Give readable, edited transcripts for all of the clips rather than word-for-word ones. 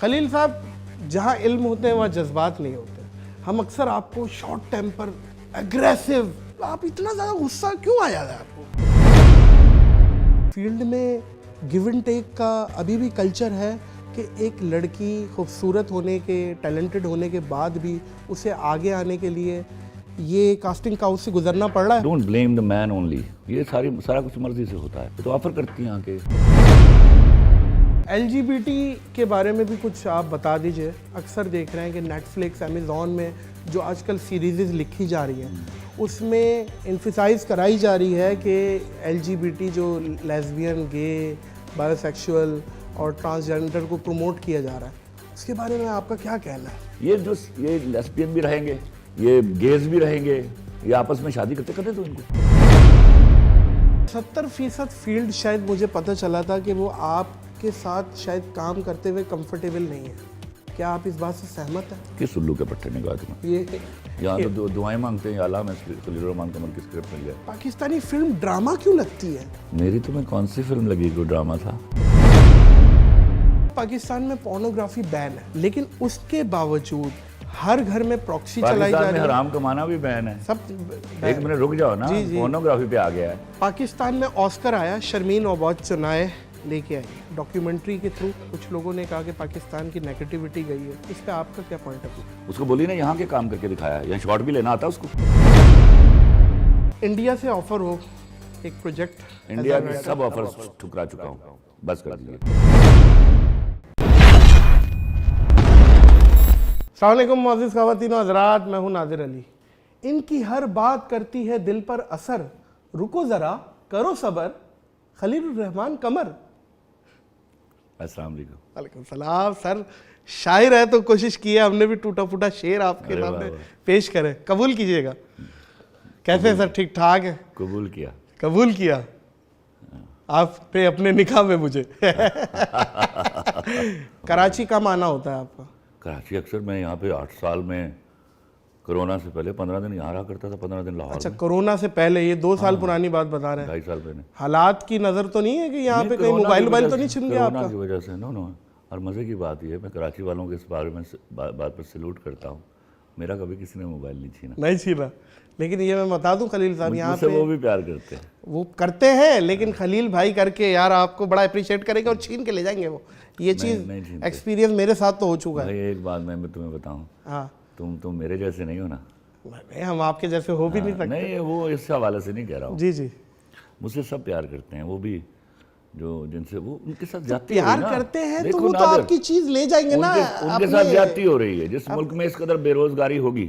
खलील साहब, जहाँ इल्म होते हैं वहाँ जज्बात नहीं होते। हम अक्सर आपको शॉर्ट टेम्पर, एग्रेसिव, आप इतना ज़्यादा गुस्सा क्यों आ जाता है आपको? फील्ड में गिव एंड टेक का अभी भी कल्चर है कि एक लड़की खूबसूरत होने के, टैलेंटेड होने के बाद भी उसे आगे आने के लिए ये कास्टिंग काउच से गुजरना पड़ रहा है। Don't blame the man only, ये सारा कुछ मर्जी से होता है, तो ऑफर करती हैं आके। LGBT के बारे में भी कुछ आप बता दीजिए। अक्सर देख रहे हैं कि नेटफ्लिक्स, अमेज़ॉन में जो आजकल सीरीज़ लिखी जा रही हैं उसमें इन्फिसाइज कराई जा रही है कि LGBT जो लेस्बियन, गे, बायोसेक्सुअल और ट्रांसजेंडर को प्रमोट किया जा रहा है, उसके बारे में आपका क्या कहना है? ये लेस्बियन भी रहेंगे, ये गेज भी रहेंगे, ये आपस में शादी करते तो इनको 70% फील्ड शायद मुझे पता चला था कि वो आपके साथ शायद काम करते हुए कंफर्टेबल नहीं है। क्या आप इस बात से सहमत हैं? किस उल्लू के पट्टे निकाह तुम्हें? ये यहाँ तो दुआएं मांगते हैं, या अल्लाह में खलील रहमान कमल की स्क्रिप्ट मिल जाए। पाकिस्तानी फिल्म ड्रामा क्यों लगती है? मेरी तुम्हें कौन सी फिल्म लगी कोई ड्रामा था? पाकिस्तान में पोर्नोग्राफी बैन है, लेकिन उसके बावजूद हर घर में प्रॉक्सी चलाई जा पाकिस्तान रही में है। हराम कमाना भी बैन है। सब एक मिनट रुक जाओ ना, जी, जी। पोर्नोग्राफी पे आ गया है। पाकिस्तान में ऑस्कर आया, शर्मीन ओबाद चुनाए लेके आई। डॉक्यूमेंट्री के थ्रू कुछ लोगों ने कहा कि पाकिस्तान की नेगेटिविटी गई है। इस पे आपका क्या पॉइंट ऑफ व्यू? उसको बोली ना यहाँ के काम करके दिखाया, यहाँ शॉट भी लेना आता उसको। इंडिया से ऑफर हो एक प्रोजेक्ट, इंडिया के सब ऑफर ठुकरा चुका हूँ, बस कर दीजिए। अस्सलाम वालेकुम मुअज़्ज़िज़ ख़वातीन व हज़रात, मैं हूं नादिर अली। इनकी हर बात करती है दिल पर असर, रुको ज़रा करो सबर, खलील रहमान कमर। अस्सलाम वालेकुम। वालेकुम सलाम। सर शायर है तो कोशिश की है हमने भी, टूटा फूटा शेर आपके अरे सामने वाह, वाह। पेश करें, कबूल कीजिएगा। कैसे हैं सर, ठीक ठाक है? कबूल किया। कबूल किया आपने अपने निकाह में मुझे। कराची का माना होता है आपका? कराची अक्सर मैं यहाँ पे 8 साल में, कोरोना से पहले 15 दिन यहाँ रहा करता था, 15 दिन लाहौर अच्छा, में। कोरोना से पहले, ये 2 साल पुरानी बात बता रहे हैं। 2.5 साल पहले। हालात की नज़र तो नहीं है कि यहाँ पे कहीं कोरोना मोबाइल की मोबाइल वजह तो नहीं से- छिन गया कोरोना आपका? की वजह से नो। और मज़े की बात ये है, मैं कराची वालों के इस बारे में बात पर सैल्यूट करता हूँ, मेरा कभी किसी ने मोबाइल नहीं छीना। नहीं छीना, लेकिन ये मैं बता दूं खलील साहब, यहाँ मुझसे पे वो भी प्यार करते हैं। वो करते हैं, लेकिन खलील भाई करके यार आपको बड़ा अप्रिशिएट करेंगे और छीन के ले जाएंगे वो। ये नहीं चीज़ छीनते। एक्सपीरियंस मेरे साथ तो हो चुका है। भाई एक बात मैं तुम्हें बताऊँ, हाँ, तुम मेरे जैसे नहीं हो ना। नहीं, हम आपके जैसे हो भी नहीं सकते। नहीं, वो इस हवाले से नहीं कह रहा हूँ। जी जी, मुझसे सब प्यार करते हैं, वो भी जो जिनसे वो उनके साथ जाती प्यार करते हैं तो वो तो आपकी चीज़ ले जाएंगे ना। उनके साथ जाती हो रही है। जिस मुल्क में इस कदर बेरोजगारी होगी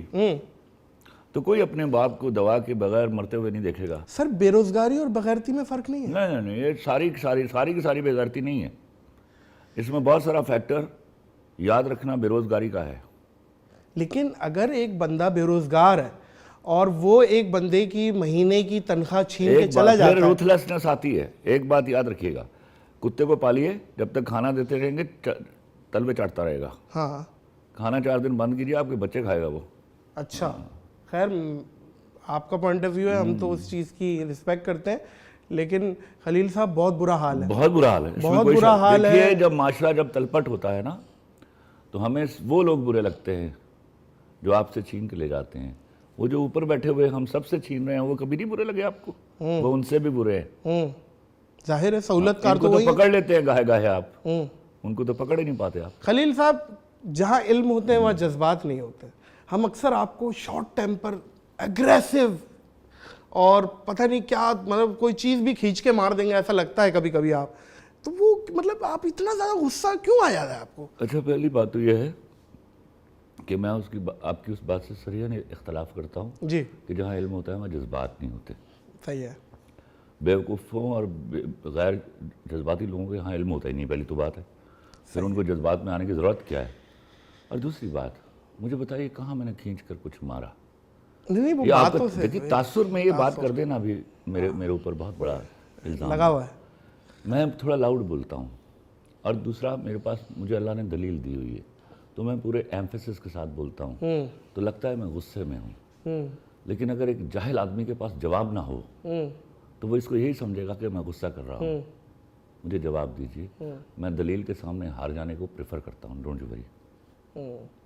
तो कोई अपने बाप को दवा के बगैर मरते हुए नहीं देखेगा। सर बेरोजगारी और बगैरती में फ़र्क नहीं है? नहीं, ये सारी की सारी बेगैरती नहीं है। इसमें बहुत सारा फैक्टर याद रखना बेरोजगारी का है। लेकिन अगर एक बंदा बेरोजगार है और वो एक बंदे की महीने की तनख्वाह छीन के चला जाता है, रूथलेसनेस आती है। एक बात याद रखिएगा, कुत्ते को पालिए, जब तक खाना देते रहेंगे तलवे चाटता रहेगा। हाँ, खाना 4 दिन बंद कीजिए, आपके बच्चे खाएगा वो। अच्छा, खैर आपका पॉइंट ऑफ व्यू है, हम तो उस चीज़ की रिस्पेक्ट करते हैं, लेकिन खलील साहब बहुत बुरा हाल है। बहुत बुरा हाल है, इसमें बहुत कोई बुरा शक- हाल है। देखिए, जब माशरा जब तलपट होता है ना, तो हमें वो लोग बुरे लगते हैं जो आपसे छीन के ले जाते हैं। वो जो ऊपर बैठे हुए हम सबसे छीन रहे हैं, वो कभी नहीं बुरे लगे आपको? वो उनसे भी बुरे हैं। जाहिर है, सहूलतकार इनको तो तो वही पकड़ लेते हैं गाहे गाहे आप, उनको तो पकड़ ही नहीं पाते आप। खलील साहब, जहाँ इल्म होते हैं वहाँ जज्बात नहीं होते। हम अक्सर आपको शॉर्ट टेम्पर, एग्रेसिव और पता नहीं क्या, मतलब कोई चीज़ भी खींच के मार देंगे ऐसा लगता है कभी कभी आप। तो वो मतलब आप इतना ज़्यादा गुस्सा क्यों आ जाता है आपको? अच्छा, पहली बात तो यह है कि मैं आपकी उस बात से सरियन इख्तलाफ करता हूँ जी, कि जहाँ इल्म होता है वहाँ जज्बात नहीं होते। सही है। बेवकूफ़ों और गैर जज्बाती लोगों के यहाँ इल्म होता ही नहीं, पहली तो बात है। फिर उनको जज्बात में आने की ज़रूरत क्या है? और दूसरी बात, मुझे बताइए कहाँ मैंने खींच कर कुछ मारा? नहीं, वो ये बातों आपका से देखिए, तासुर में ये बात कर देना भी मेरे ऊपर बहुत बड़ा इल्ज़ाम लगा हुआ है। मैं थोड़ा लाउड बोलता हूँ, और दूसरा मुझे अल्लाह ने दलील दी हुई है, तो मैं पूरे एम्फेसिस के साथ बोलता हूँ, तो लगता है मैं गुस्से में हूँ। लेकिन अगर एक जाहिल आदमी के पास जवाब ना हो तो वो इसको यही समझेगा कि मैं गुस्सा कर रहा हूँ। मुझे जवाब दीजिए। मैं दलील के सामने हार जाने को प्रेफर करता हूँ, डोंट यू वरी।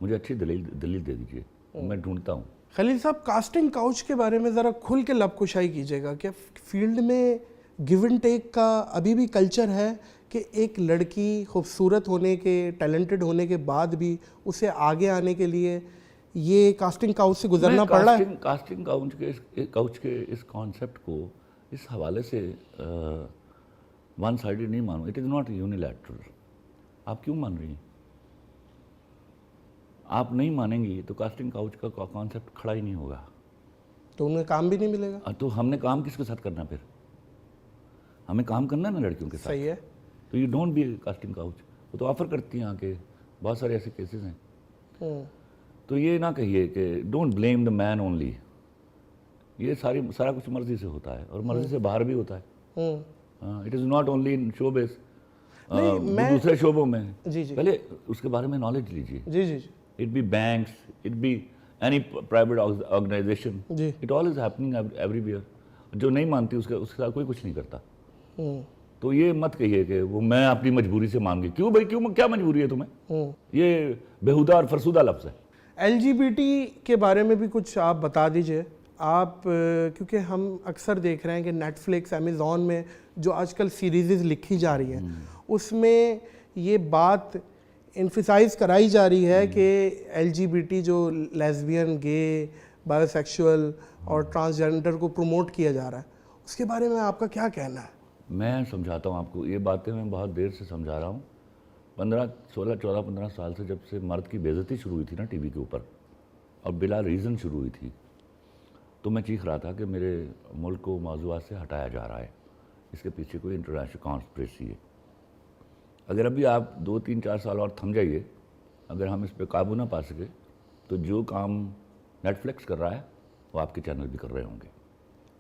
मुझे अच्छी दलील दे दीजिए, मैं ढूंढता हूँ। खलील साहब, कास्टिंग काउच के बारे में ज़रा खुल के लबकुशाई कीजिएगा। क्या फील्ड में गिव एंड टेक का अभी भी कल्चर है कि एक लड़की खूबसूरत होने के, टैलेंटेड होने के बाद भी उसे आगे आने के लिए ये कास्टिंग काउच से गुजरना पड़ रहा है? कास्टिंग काउच के इस कॉन्सेप्ट को इस हवाले से वन साइडेड नहीं मानूँ। It is not unilateral. आप क्यों मान रही हैं? आप नहीं मानेंगी तो कास्टिंग काउच का कॉन्सेप्ट खड़ा ही नहीं होगा, तो उन्हें काम भी नहीं मिलेगा। तो हमने काम किसके साथ करना? फिर हमें काम करना है ना लड़कियों के साथ। सही है। तो you don't be casting couch. वो तो ऑफर करती हैं आके, बहुत सारे ऐसे केसेस हैं। तो ये ना कहिए कि don't blame the man only. ये सारा कुछ मर्जी से होता है और मर्जी से बाहर भी होता है। It is not only in showbiz, दूसरे शोबों में। जी जी पहले उसके बारे में नॉलेज लीजिए। जी जी जी It be banks, it be any private organization. Ji. It all is happening everywhere. जो नहीं मानती उसके साथ कोई कुछ नहीं करता। तो ये मत कहिए कि वो मैं अपनी मजबूरी से मान गई। क्यों भाई, क्यों, क्या मजबूरी है तुम्हें? ये बेहुदा और फरसुदा लफ्ज़ है। LGBT के बारे में भी कुछ आप बता दीजिए। आप क्योंकि हम अक्सर देख रहे हैं कि नेटफ्लिक्स, अमेज़ॉन में जो आजकल सीरीज़ लिखी जा रही हैं उसमें ये बात इन्फिसाइज कराई जा रही है कि LGBT जो लेस्बियन, गे, बायोसेक्सुअल और ट्रांसजेंडर को प्रमोट किया जा रहा है, उसके बारे में आपका क्या कहना है? मैं समझाता हूँ आपको। ये बातें मैं बहुत देर से समझा रहा हूँ। 15 साल से, जब से मर्द की बेइज्जती शुरू हुई थी ना टीवी के ऊपर, और बिला रीज़न शुरू हुई थी, तो मैं चीख रहा था कि मेरे मुल्क को मौज़ूआत से हटाया जा रहा है, इसके पीछे कोई इंटरनेशनल कॉन्स्पिरेसी है। अगर अभी आप 2, 3, 4 साल और थम जाइए, अगर हम इस पे काबू ना पा सके, तो जो काम नेटफ्लिक्स कर रहा है वो आपके चैनल भी कर रहे होंगे।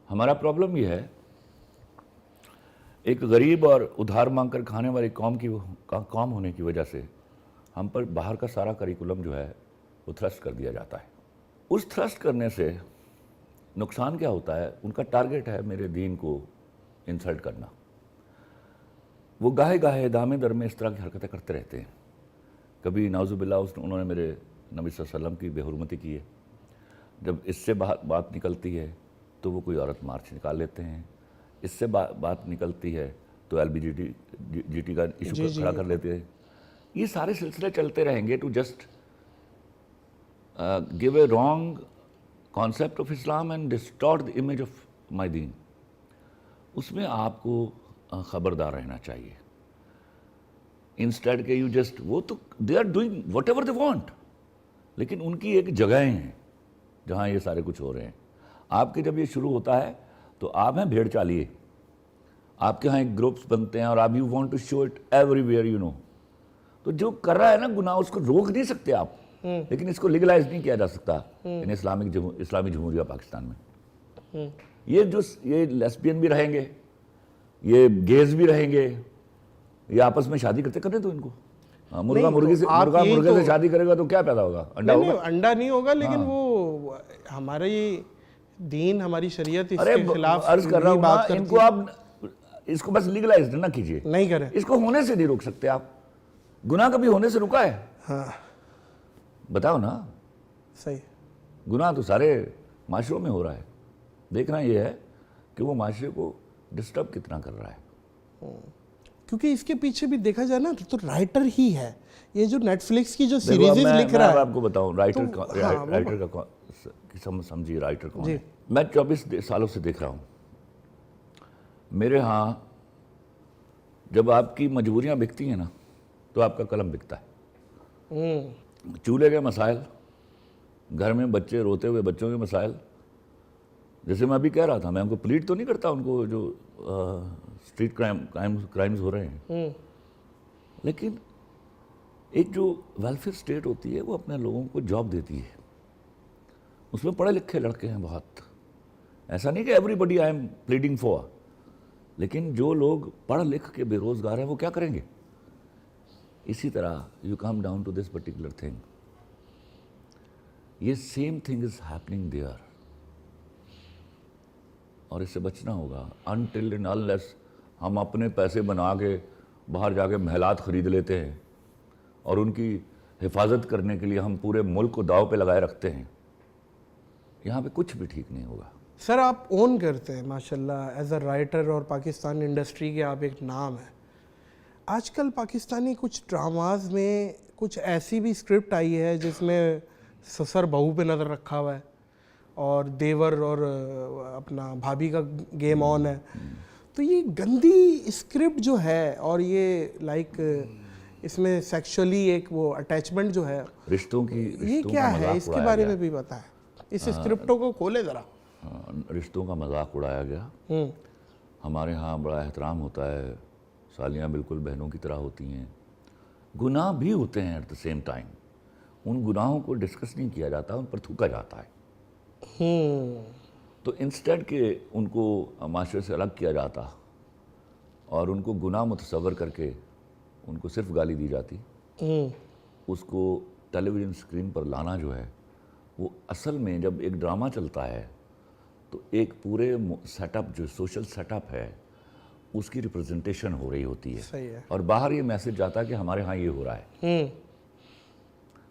हमारा प्रॉब्लम ये है, एक गरीब और उधार मांग कर खाने वाली कौम होने की वजह से हम पर बाहर का सारा करिकुलम जो है वो थ्रस्ट कर दिया जाता है। उस थ्रस्ट करने से नुकसान क्या होता है? उनका टारगेट है मेरे दीन को इंसल्ट करना। वो गाहे गाहे दामे दर में इस तरह की हरकतें करते रहते हैं। कभी नाउजुबिल्लाह उन्होंने मेरे नबी सल्लल्लाहु अलैहि वसल्लम की बेहुरमती की है। जब इससे बात निकलती है तो वो कोई औरत मार्च निकाल लेते हैं। इससे बात निकलती है तो LBGT का इशू खड़ा कर लेते हैं। ये सारे सिलसिले चलते रहेंगे to just give a wrong concept of Islam and distort the image of my दीन। उसमें आपको खबरदार रहना चाहिए। इंस्टेड के यू जस्ट, वो तो they are doing whatever they want, लेकिन उनकी एक जगहें हैं जहाँ ये सारे कुछ हो रहे हैं। आपके जब ये शुरू होता है तो आप हैं भेड़ चालिए, आपके यहाँ एक ग्रुप्स बनते हैं और आप you want to show it everywhere, you know. तो जो कर रहा है ना गुनाह, उसको रोक नहीं सकते आप, लेकिन इसको लीगलाइज नहीं किया जा सकता इन इस्लामी जमहूरिया पाकिस्तान में। ये लेस्बियन भी रहेंगे, ये गेज भी रहेंगे, ये आपस में शादी करने तो इनको। मुर्गा मुर्गे से शादी करेगा तो क्या पैदा होगा? अंडा होगा? अंडा नहीं होगा, लेकिन वो हमारी दीन, हमारी शरीयत इसके खिलाफ अर्ज कर रहा हूं ना, इनको आप इसको बस लीगलाइज ना कीजिए, नहीं करें। इसको होने से नहीं रोक सकते आप। गुनाह कभी होने से रुका है? हाँ, बताओ ना। सही। गुनाह तो सारे माशरों में हो रहा है। देखना ये है कि वो माशरे को डिस्टर्ब कितना कर रहा है। क्योंकि इसके पीछे भी देखा जाए ना तो राइटर ही है। ये जो नेटफ्लिक्स की जो सीरीज लिख रहा है, आपको बताऊं राइटर का समझिए राइटर कौन है। मैं 24 सालों से देख रहा हूं। मेरे यहाँ जब आपकी मजबूरियां बिकती हैं ना, तो आपका कलम बिकता है। चूल्हे के मसाइल, घर में बच्चे रोते हुए बच्चों के मसाइल, जैसे मैं अभी कह रहा था, मैं उनको प्लीट तो नहीं करता, उनको जो स्ट्रीट क्राइम्स हो रहे हैं, लेकिन एक जो वेलफेयर स्टेट होती है वो अपने लोगों को जॉब देती है। उसमें पढ़े लिखे लड़के हैं बहुत, ऐसा नहीं कि everybody I am pleading for, लेकिन जो लोग पढ़ लिख के बेरोजगार हैं वो क्या करेंगे? इसी तरह you come down to this particular thing, ये same thing is happening there, और इससे बचना होगा। अनटिल एंड अनलेस हम अपने पैसे बना के बाहर जाके महलात ख़रीद लेते हैं और उनकी हिफाजत करने के लिए हम पूरे मुल्क को दाव पे लगाए रखते हैं। यहाँ पे कुछ भी ठीक नहीं होगा। सर आप ओन करते हैं माशाल्लाह एज अ राइटर और पाकिस्तान इंडस्ट्री के आप एक नाम है। आजकल पाकिस्तानी कुछ ड्रामाज में कुछ ऐसी भी स्क्रिप्ट आई है जिसमें ससुर बहू पे नज़र रखा हुआ है और देवर और अपना भाभी का गेम ऑन है। तो ये गंदी स्क्रिप्ट जो है और ये लाइक इसमें सेक्सुअली एक वो अटैचमेंट जो है रिश्तों ये क्या है, इसके बारे में भी बताएं। इस स्क्रिप्टों को खोले ज़रा। रिश्तों का मजाक उड़ाया गया। हमारे यहाँ बड़ा एहतराम होता है, सालियाँ बिल्कुल बहनों की तरह होती हैं। गुनाह भी होते हैं एट द सेम टाइम, उन गुनाहों को डिस्कस नहीं किया जाता, उन पर थूका जाता है। तो इंस्टेड के उनको माशरे से अलग किया जाता और उनको गुनाह मुतसव्वर करके उनको सिर्फ गाली दी जाती, उसको टेलीविज़न स्क्रीन पर लाना जो है वो असल में जब एक ड्रामा चलता है तो एक पूरे सेटअप जो सोशल सेटअप है उसकी रिप्रेजेंटेशन हो रही होती है। सही है। और बाहर ये मैसेज जाता है कि हमारे यहाँ ये हो रहा है।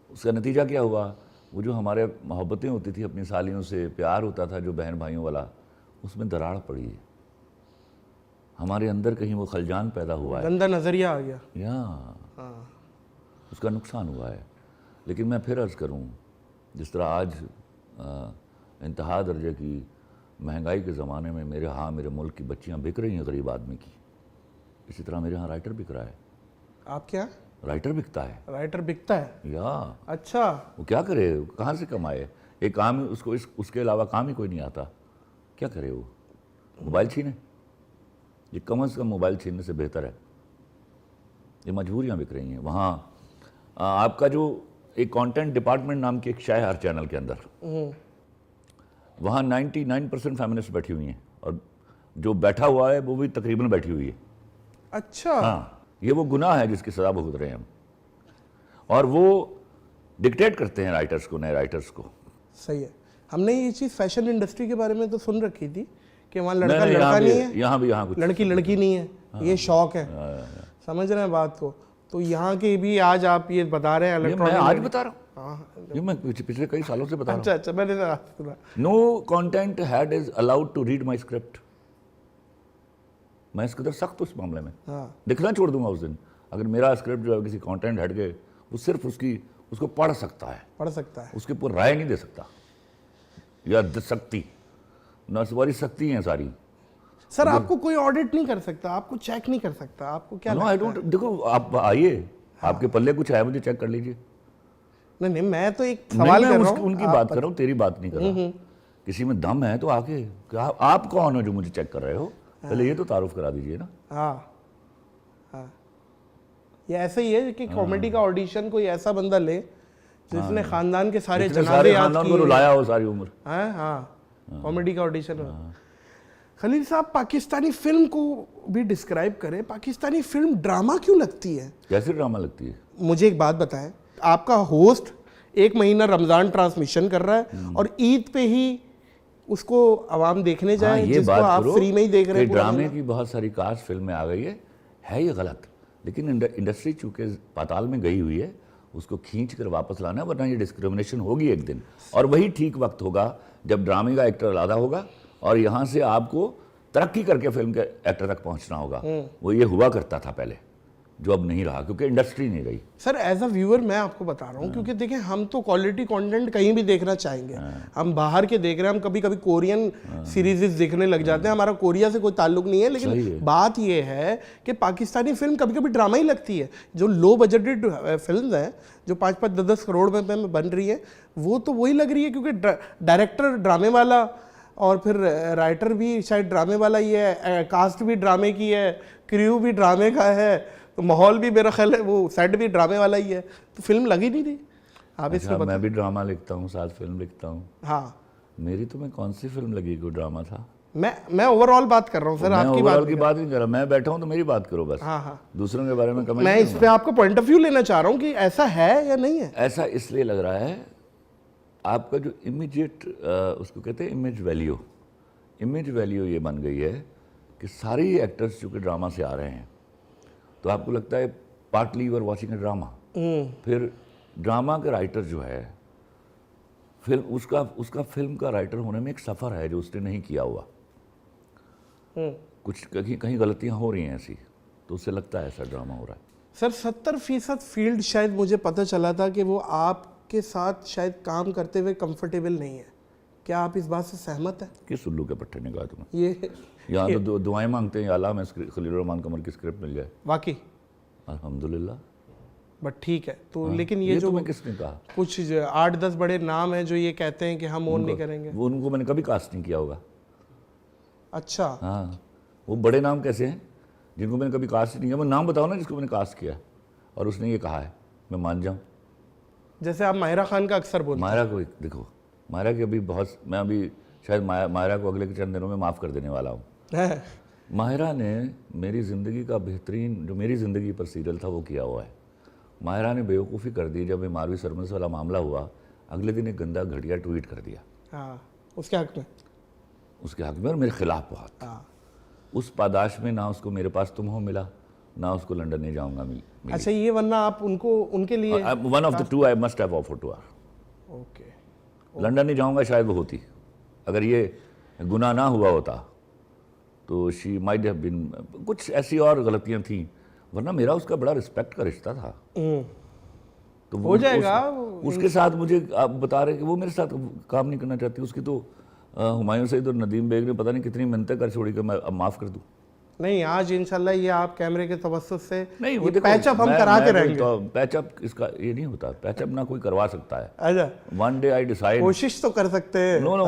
उसका नतीजा क्या हुआ, वो जो हमारे मोहब्बतें होती थी अपनी सालियों से, प्यार होता था जो बहन भाइयों वाला, उसमें दरार पड़ी है। हमारे अंदर कहीं वो खलजान पैदा हुआ है, गंदा नज़रिया आ गया। हाँ, उसका नुकसान हुआ है। लेकिन मैं फिर अर्ज़ करूँ, जिस तरह आज इंतहा दर्जे की महंगाई के ज़माने में मेरे मुल्क की बच्चियाँ बिक रही हैं गरीब आदमी की, इसी तरह मेरे यहाँ राइटर बिक रहा है। आप क्या राइटर बिकता है? राइटर बिकता है या अच्छा, वो क्या करे, कहाँ से कमाए? एक काम उसको उसके अलावा काम ही कोई नहीं आता, क्या करे वो? मोबाइल छीने? ये कम से कम मोबाइल छीनने से बेहतर है। ये मजबूरियाँ बिक रही हैं। वहाँ आपका जो एक कंटेंट डिपार्टमेंट नाम की एक शाय हर चैनल के अंदर, वहाँ 99% फेमिनिस्ट बैठी हुई हैं और जो बैठा हुआ है वो भी तकरीबन बैठी हुई है। अच्छा, हाँ, ये वो गुनाह है जिसकी सज़ा भुगत रहे हैं हम, और वो डिक्टेट करते हैं राइटर्स को, नए राइटर्स को। सही है। हमने ये चीज़ फैशन इंडस्ट्री के बारे में तो सुन रखी थी कि वहाँ नहीं, लड़का लड़का नहीं है, यहाँ कुछ लड़की नहीं है। ये शौक है। समझ रहे हैं बात को? तो यहाँ के भी आज आप ये बता रहे हैं मैं आज बता रहा हूँ, हाँ, ये मैं पिछले कई सालों से बता रहा हूँ। अच्छा, मैंने सुना। No content head is allowed to read my script. मैं इसके अंदर सख्त उस मामले में लिखना छोड़ दूंगा उस दिन अगर मेरा स्क्रिप्ट जो है किसी कंटेंट हेड के, वो सिर्फ उसको पढ़ सकता है, उसके ऊपर राय नहीं दे सकता या दे सकती, नसवारी सकती हैं सारी। सर आपको कोई ऑडिट नहीं कर सकता, आपको चेक नहीं कर सकता, आपको क्या नो आई डोंट, देखो आप आइए, आपके पल्ले कुछ है मुझे चेक कर लीजिए। नहीं, मैं तो एक सवाल कर रहा हूँ, उनकी बात कर रहा हूँ, तेरी बात नहीं कर रहा। किसी में दम है तो आके, आप कौन हो जो मुझे चेक कर रहे हो? पहले ये तो तारुफ करा दीजिए ना। हाँ, ये ऐसे ही है कि कॉमेडी का ऑडिशन कोई ऐसा बंदा ले जिसने खानदान के सारे जनाजे याद किए, को रुलाया हो सारी उम्र। हाँ, कॉमेडी का ऑडिशन हो। खलील साहब, पाकिस्तानी फिल्म को भी डिस्क्राइब करें। पाकिस्तानी फिल्म ड्रामा क्यों लगती है? कैसे ड्रामा लगती है? मुझे एक बात बताएं, आपका होस्ट 1 महीना रमज़ान ट्रांसमिशन कर रहा है और ईद पे ही उसको आवाम देखने जाए, ये जिसको बात आप फ्री में ही देख रहे हैं। ड्रामे की बहुत सारी कास्ट फिल्में आ गई है ये गलत, लेकिन इंडस्ट्री चूंकि पाताल में गई हुई है, उसको खींच कर वापस लाना, वरना ये डिस्क्रिमिनेशन होगी एक दिन। और वही ठीक वक्त होगा जब ड्रामे का एक्टर अलग होगा और यहाँ से आपको तरक्की करके फिल्म के एक्टर तक पहुँचना होगा। वो ये हुआ करता था पहले, जो अब नहीं रहा क्योंकि इंडस्ट्री नहीं रही। सर एज अ व्यूअर मैं आपको बता रहा हूँ, क्योंकि देखें हम तो क्वालिटी कंटेंट कहीं भी देखना चाहेंगे। हम बाहर के देख रहे हैं, हम कभी कभी कोरियन सीरीज देखने लग जाते हैं। हमारा कोरिया से कोई ताल्लुक नहीं है, लेकिन बात यह है कि पाकिस्तानी फिल्म कभी कभी ड्रामा ही लगती है। जो लो बजटेड फिल्म हैं, जो 5-5, 10-10 करोड़ में बन रही है, वो तो वही लग रही है क्योंकि डायरेक्टर ड्रामे वाला और फिर राइटर भी शायद ड्रामे वाला ही है, कास्ट भी ड्रामे की है, क्रू भी ड्रामे का है, तो माहौल भी मेरा ख्याल है वो सेट भी ड्रामे वाला ही है, तो फिल्म लगी नहीं रही। आप इसको मैं भी ड्रामा लिखता हूँ, साथ फिल्म लिखता हूँ। हाँ, मेरी तो मैं कौन सी फिल्म लगी कोई ड्रामा था? मैं ओवरऑल बात कर रहा हूँ सर, आपकी बात नहीं कर रहा। मैं बैठा हूँ तो मेरी बात करो बस। हाँ, दूसरों के बारे में कमेंट। मैं इस पे आपका पॉइंट ऑफ व्यू लेना चाह रहा हूँ कि ऐसा है या नहीं है। ऐसा इसलिए लग रहा है, आपका जो इमीडिएट उसको कहते हैं इमेज वैल्यू ये बन गई है कि सारी एक्टर्स जो कि ड्रामा से आ रहे हैं, तो आपको लगता है partly you are watching a drama, फिर ड्रामा के राइटर जो है, फिर उसका फिल्म का राइटर होने में एक सफ़र है जो उसने नहीं किया हुआ। कुछ कहीं गलतियां हो रही हैं ऐसी, तो उससे लगता है ऐसा ड्रामा हो रहा है। सर 70% फील्ड शायद मुझे पता चला था कि वो आपके साथ शायद काम करते हुए कंफर्टेबल नहीं है, क्या आप इस बात से सहमत हैं? किस उल्लू के पट्टे ने कहा तुम्हें? ये यहाँ तो दुआएं मांगते हैं, या अल्लाह हमें खलील रहमान कमर की स्क्रिप्ट मिल जाए। वाकई अल्हम्दुलिल्लाह। बट ठीक है तो लेकिन ये जो तुम्हें किसने कहा? कुछ 8-10 बड़े नाम हैं जो ये कहते हैं कि हम ओन नहीं करेंगे। वो उनको मैंने कभी कास्ट नहीं किया होगा। अच्छा हाँ, वो बड़े नाम कैसे हैं जिनको मैंने कभी कास्ट नहीं किया? मैं नाम बताओ ना जिसको मैंने कास्ट किया और उसने ये कहा है, मैं मान जाऊँ। जैसे आप माहिरा खान का अक्सर बोलते हैं। माहिरा को देखो, माहिरा की अभी बहुत, मैं अभी शायद माहिरा को अगले के चंद दिनों में माफ़ कर देने वाला हूँ। माहिरा ने मेरी ज़िंदगी का बेहतरीन, जो मेरी ज़िंदगी पर सीरियल था वो किया हुआ है। माहिरा ने बेवकूफ़ी कर दी जब ये मारवी सरमन वाला मामला हुआ, अगले दिन एक गंदा घटिया ट्वीट कर दिया। हाँ, उसके हक में, उसके हक में और मेरे खिलाफ बहुत। हाँ। उस पादाश में ना उसको मेरे पास तुम हो मिला, ना उसको लंदन नहीं जाऊंगा मिली। अच्छा, ये वरना आप उनको उनके लिए one of the two I must have offered to her. Okay, London नहीं जाऊंगा शायद वो होती, अगर ये गुनाह ना हुआ होता तो शी माइट हैव बीन, कुछ ऐसी और गलतियां थी, वरना मेरा उसका बड़ा रिस्पेक्ट का रिश्ता था। तो हो जाएगा उसके साथ मुझे आप बता रहे कि वो मेरे साथ काम नहीं करना चाहती। उसकी तो हुमायूं सईद और नदीम बेग ने पता नहीं कितनी मिन्नतें कर छोड़ी कि मैं अब माफ़ कर दूं। नहीं, आज इंशाल्लाह ये आप कैमरे के तवस्सुस से नहीं, वो पैचअप हम करा के रहेंगे। तो पैचअप इसका ये नहीं होता, पैचअप ना कोई करवा सकता है। अच्छा, वन डे आई डिसाइड, कोशिश तो कर सकते हैं। No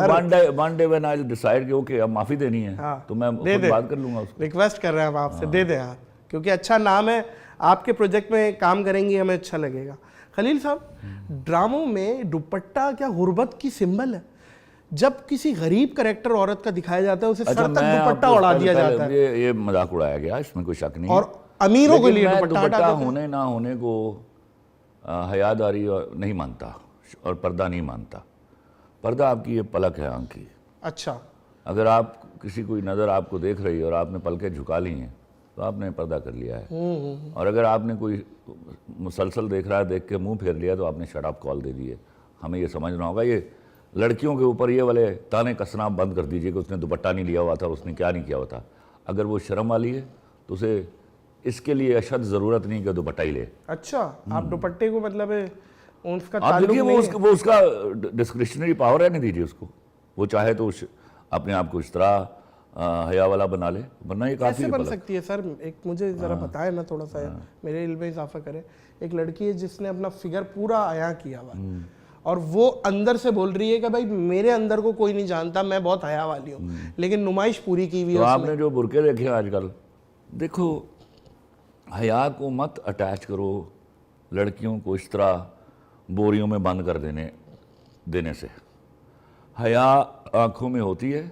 one day when I decide कि ओके अब माफ़ी देनी है, हाँ, तो मैं खुद बात कर लूंगा उसको। रिक्वेस्ट कर रहे हैं हम आपसे, दे दें आप, क्योंकि अच्छा नाम है, आपके प्रोजेक्ट में काम करेंगे, हमें अच्छा लगेगा। खलील साहब, ड्रामों में दुपट्टा क्या गुर्बत की सिंबल है? जब किसी गरीब कैरेक्टर औरत का दिखाया जाता है, उसे सर तक दुपट्टा उड़ा दिया जाता है। ये मजाक उड़ाया गया, इसमें कोई शक नहीं। और अमीरों के लिए दुपट्टा होने ना होने को हयादारी नहीं मानता और पर्दा नहीं मानता। पर्दा आपकी ये पलक है आंख की। अच्छा, अगर आप किसी कोई नज़र आपको देख रही है और आपने पलकें झुका ली हैं तो आपने पर्दा कर लिया है। और अगर आपने कोई मुसलसल देख रहा है, देख के मुंह फेर लिया, तो आपने शट अप कॉल दे दी है। हमें ये समझना होगा, ये लड़कियों के ऊपर ये वाले ताने कसना बंद कर दीजिए कि उसने दुपट्टा नहीं लिया हुआ था, उसने क्या नहीं किया हुआ था। अगर वो शर्म वाली है तो उसे इसके लिए अशद ज़रूरत नहीं कि दुपट्टा ही ले। अच्छा, आप दुपट्टे को मतलब उसका आप देखिए, वो उसका डिस्क्रिशनरी पावर है, नहीं दीजिए उसको। वो चाहे तो अपने आप को इस तरह हया वाला बना ले, वरना ये काफ़ी कैसे बन सकती है सर? एक मुझे ज़रा बताएं ना, थोड़ा सा मेरे इल्म में इजाफा करें। एक लड़की है जिसने अपना फिगर पूरा आया किया हुआ है और वो अंदर से बोल रही है कि भाई मेरे अंदर को कोई नहीं जानता, मैं बहुत हया वाली हूँ, लेकिन नुमाइश पूरी की हुई है। तो आपने जो बुरके देखे आजकल, देखो, हया को मत अटैच करो लड़कियों को इस तरह बोरियों में बंद कर देने से। हया आंखों में होती है,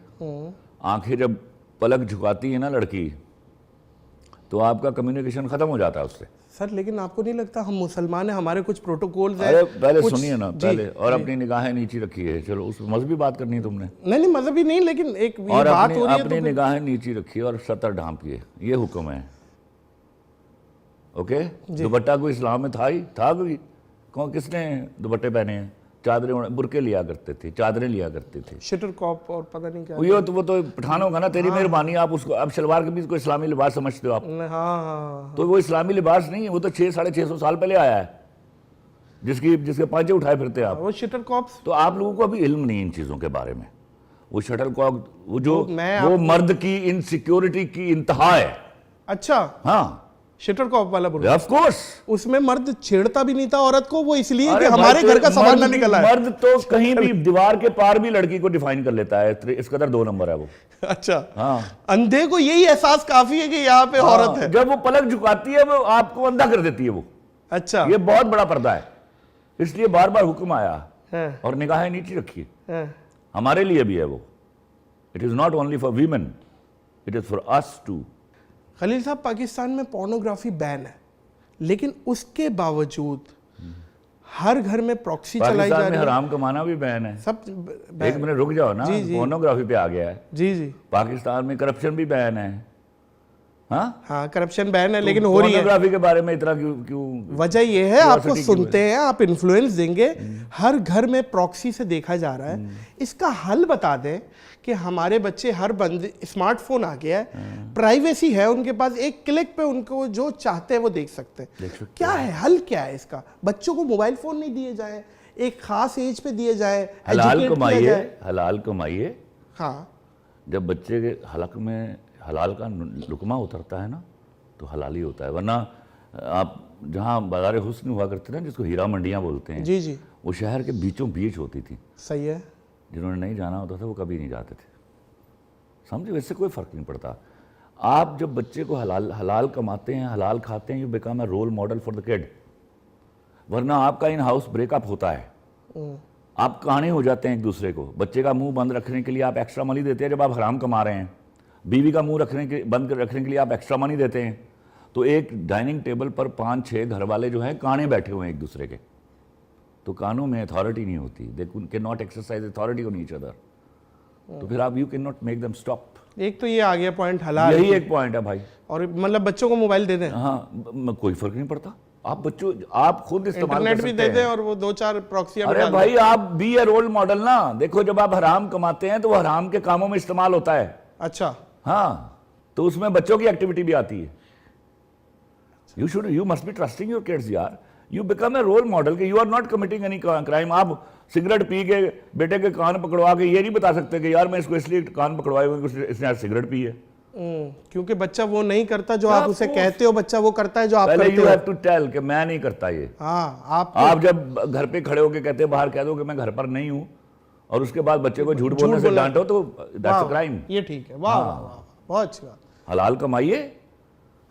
आंखें जब पलक झुकाती है ना लड़की, तो आपका कम्युनिकेशन खत्म हो जाता है उससे। सर लेकिन आपको नहीं लगता, हम मुसलमान हैं, हमारे कुछ प्रोटोकॉल्स हैं? अरे पहले सुनिए ना, पहले और अपनी निगाहें नीची रखी है। चलो, उस मजहबी बात करनी है तुमने? नहीं मजहबी नहीं, लेकिन एक ये और बात हो रही है, अपनी निगाहें नीची रखिए और सतर ढांपिए, ये हुक्म है। ओके, दुपट्टा कोई इस्लाम में था कोई? कौन, किसने दुपट्टे पहने हैं? चादरें, बुरके लिया करते थे, चादरें लिया करते थे। शटर कॉप और पता नहीं क्या, वो तो पठान होगा ना। तेरी मेहरबानी, आप उसको अब शलवार के बीच को इस्लामी लिबास समझते हो आप? हाँ। तो वो इस्लामी लिबास नहीं है, वो तो 600-650 साल पहले आया है, जिसके पांचे उठाए फिरते आप। वो शटर कॉप्स, तो आप लोगों को अभी इल्म नहीं इन चीज़ों के बारे में। वो शटल कॉक, वो जो वो मर्द की इनसिक्योरिटी की इंतहा है। अच्छा, हाँ, शटर कॉप वाला बुरका, ऑफ कोर्स। उसमें मर्द छेड़ता भी नहीं था औरत को, वो इसलिए कि हमारे घर का सामान ना निकला है। मर्द तो कहीं भी दीवार के पार भी लड़की को डिफाइन कर लेता है, इस कदर 2 नंबर है वो। अच्छा, हाँ, अंधे को यही एहसास काफी है कि यहाँ पे औरत है। जब वो पलक झुकाती है वो आपको अंधा कर देती है वो। अच्छा, ये बहुत बड़ा पर्दा है, इसलिए बार बार हुक्म आया है। और निगाहें नीचे रखिए। हमारे लिए भी है वो। It is not only for women, it is for us too. Khalil साहब, पाकिस्तान में पोर्नोग्राफी बैन है, लेकिन उसके बावजूद हर घर में प्रॉक्सी चलाई जा पाकिस्तान में रही है, हराम कमाना भी बैन है। सब एक मिनट रुक जाओ ना, पोर्नोग्राफी पे आ गया है। जी जी पाकिस्तान में करप्शन भी बैन है। हाँ, हाँ, करप्शन बैन है, लेकिन हो रही है। पोर्नोग्राफी के बारे में इतना क्यों वजह ये है, आपको curiosity क्यों सुनते हैं, आप इन्फ्लुएंस देंगे, हर घर में प्रॉक्सी से देखा जा रहा है। इसका हल बता दें कि हमारे बच्चे, हर बंदे, स्मार्टफोन आ गया है, प्राइवेसी है उनके पास, एक क्लिक पे उनको जो चाहते हैं वो देख सकते हैं। क्या है हल, क्या है इसका? बच्चों को मोबाइल फोन नहीं दिए जाए, एक खास एज पे दिए जाए, हलाल educate किया कमाइए, जाए। हलाल कमाइए। हाँ, जब बच्चे के हलक में हलाल का लुकमा उतरता है ना, तो हलाल ही होता है। वरना आप जहाँ बाजार हुस्न हुआ करते थे ना, जिसको हीरा मंडियाँ बोलते हैं, जी जी, वो शहर के बीचों बीच होती थी। सही है। जिन्होंने नहीं जाना होता था वो कभी नहीं जाते थे, समझे? वैसे कोई फ़र्क नहीं पड़ता। आप जब बच्चे को हलाल कमाते हैं, हलाल खाते हैं, you become a role model for the kid. वरना आपका इन हाउस ब्रेकअप होता है, आप कहानी हो जाते हैं एक दूसरे को। बच्चे का मुंह बंद रखने के लिए आप एक्स्ट्रा मनी देते हैं जब आप हराम कमा रहे हैं। बीवी का मुंह बंद रखने के लिए आप एक्स्ट्रा मनी देते हैं। तो एक डाइनिंग टेबल पर 5-6 घर वाले जो हैं काने बैठे हुए हैं एक दूसरे के, तो कानों में अथॉरिटी नहीं होती। They can not exercise authority on each other. तो फिर आप you can not make them stop. एक तो ये आ गया पॉइंट हलाल, यही एक पॉइंट है भाई। और मतलब बच्चों को मोबाइल दे दें, हाँ, कोई फर्क नहीं पड़ता। आप बच्चों, आप खुद इस्तेमाल कर इंटरनेट भी सकते दे हैं। दें और वो 2-4 प्रॉक्सियां अरे भाई, आप बी ए रोल मॉडल ना। देखो, जब आप हराम कमाते हैं तो वो हराम के कामों में इस्तेमाल होता है। अच्छा, हाँ, तो उसमें बच्चों की एक्टिविटी भी आती है। You must be trusting your kids यार। You become a role model कि you are not committing any crime. आप सिगरेट पी के बेटे के कान पकड़वा के ये नहीं बता सकते कि यार मैं इसको इसलिए कान पकड़वाए हुए कि इसने आज सिगरेट पी है। क्योंकि बच्चा वो नहीं करता जो आप उसे कहते हो, बच्चा वो करता है जो आप पहले करते यू हो। हैव टू टेल कि मैं नहीं करता ये। हाँ, आप जब घर पे खड़े होके कहते हैं, बाहर कह दो कि मैं घर पर नहीं हूं, और उसके बाद बच्चे को झूठ बोलने से डांटो, तो दैट्स अ क्राइम। ये ठीक है। वाह वाह वाह, बहुत अच्छी बात। हलाल कमाइए,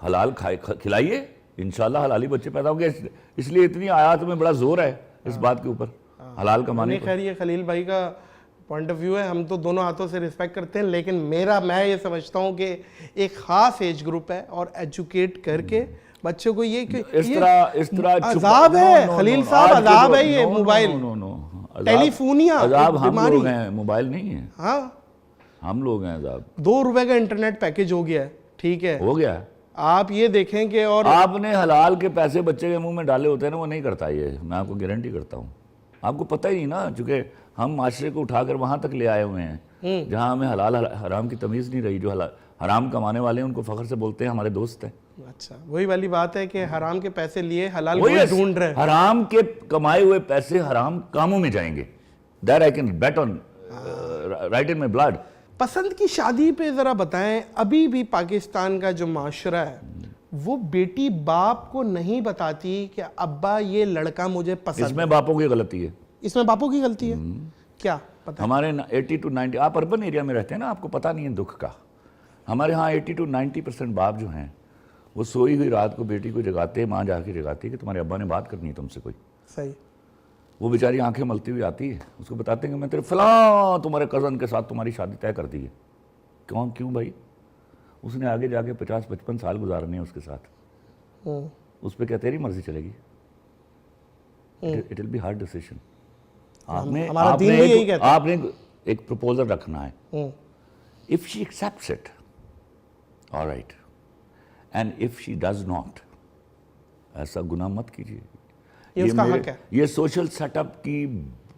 हलाल खिलाइए, इंशाल्लाह हलाली बच्चे पैदा होंगे। इसलिए इतनी आयात में बड़ा जोर है इस बात के ऊपर, हलाल कमाने खैर, ये खलील भाई का पॉइंट ऑफ व्यू है, हम तो दोनों हाथों से रिस्पेक्ट करते हैं, लेकिन मैं ये समझता हूँ कि एक खास एज ग्रुप है और एजुकेट करके बच्चों को ये इस तरह अजाब है खलील साहब, अजाब है ये मोबाइल, टेलीफोनिया अजाब हम लोग हैं, मोबाइल नहीं है। हाँ, हम लोग हैं अजाब। 2 रुपए का इंटरनेट पैकेज हो गया है, ठीक है, हो गया। आप ये देखें कि, और आपने हलाल के पैसे बच्चे के मुंह में डाले होते हैं ना, वो नहीं करता ये, मैं आपको गारंटी करता हूँ। आपको पता ही नहीं ना, चूंकि हम माशरे को उठाकर वहां तक ले आए हुए हैं जहां हमें हलाल हराम की तमीज़ नहीं रही। जो हराम कमाने वाले हैं उनको फख्र से बोलते हैं हमारे दोस्त हैं। अच्छा, वही वाली बात है कि हराम के पैसे लिए हलाल गोश्त ढूंढ रहे हैं। हराम के कमाए हुए पैसे हराम कामों में जाएंगे। That I can bet on, right in my blood. पसंद की शादी पे जरा बताएं, अभी भी पाकिस्तान का जो माशरा है वो बेटी बाप को नहीं बताती कि अब्बा ये लड़का मुझे पसंद। इसमें बापों की गलती है। इसमें बापों की गलती है क्या? पता हमारे 80 to 90, आप अर्बन एरिया में रहते हैं ना, आपको पता नहीं है दुख का। हमारे यहाँ 80 to 90% बाप जो हैं वो सोई हुई रात को बेटी को जगाते हैं, माँ जाके जगाती है कि तुम्हारे अब्बा ने बात करनी है तुमसे कोई। सही। वो बेचारी आंखें मलती हुई आती है, उसको बताते हैं कि मैं तेरे फलां तुम्हारे कज़न के साथ तुम्हारी शादी तय कर दी है। क्यों भाई? उसने आगे जाके 50-55 साल गुजारने हैं उसके साथ, उस पर क्या तेरी मर्जी चलेगी? It will be hard decision. आपने एक प्रपोजल रखना है। If she accepts it, alright, and if she does not, ऐसा गुनाह मत कीजिए। ये सोशल सेटअप की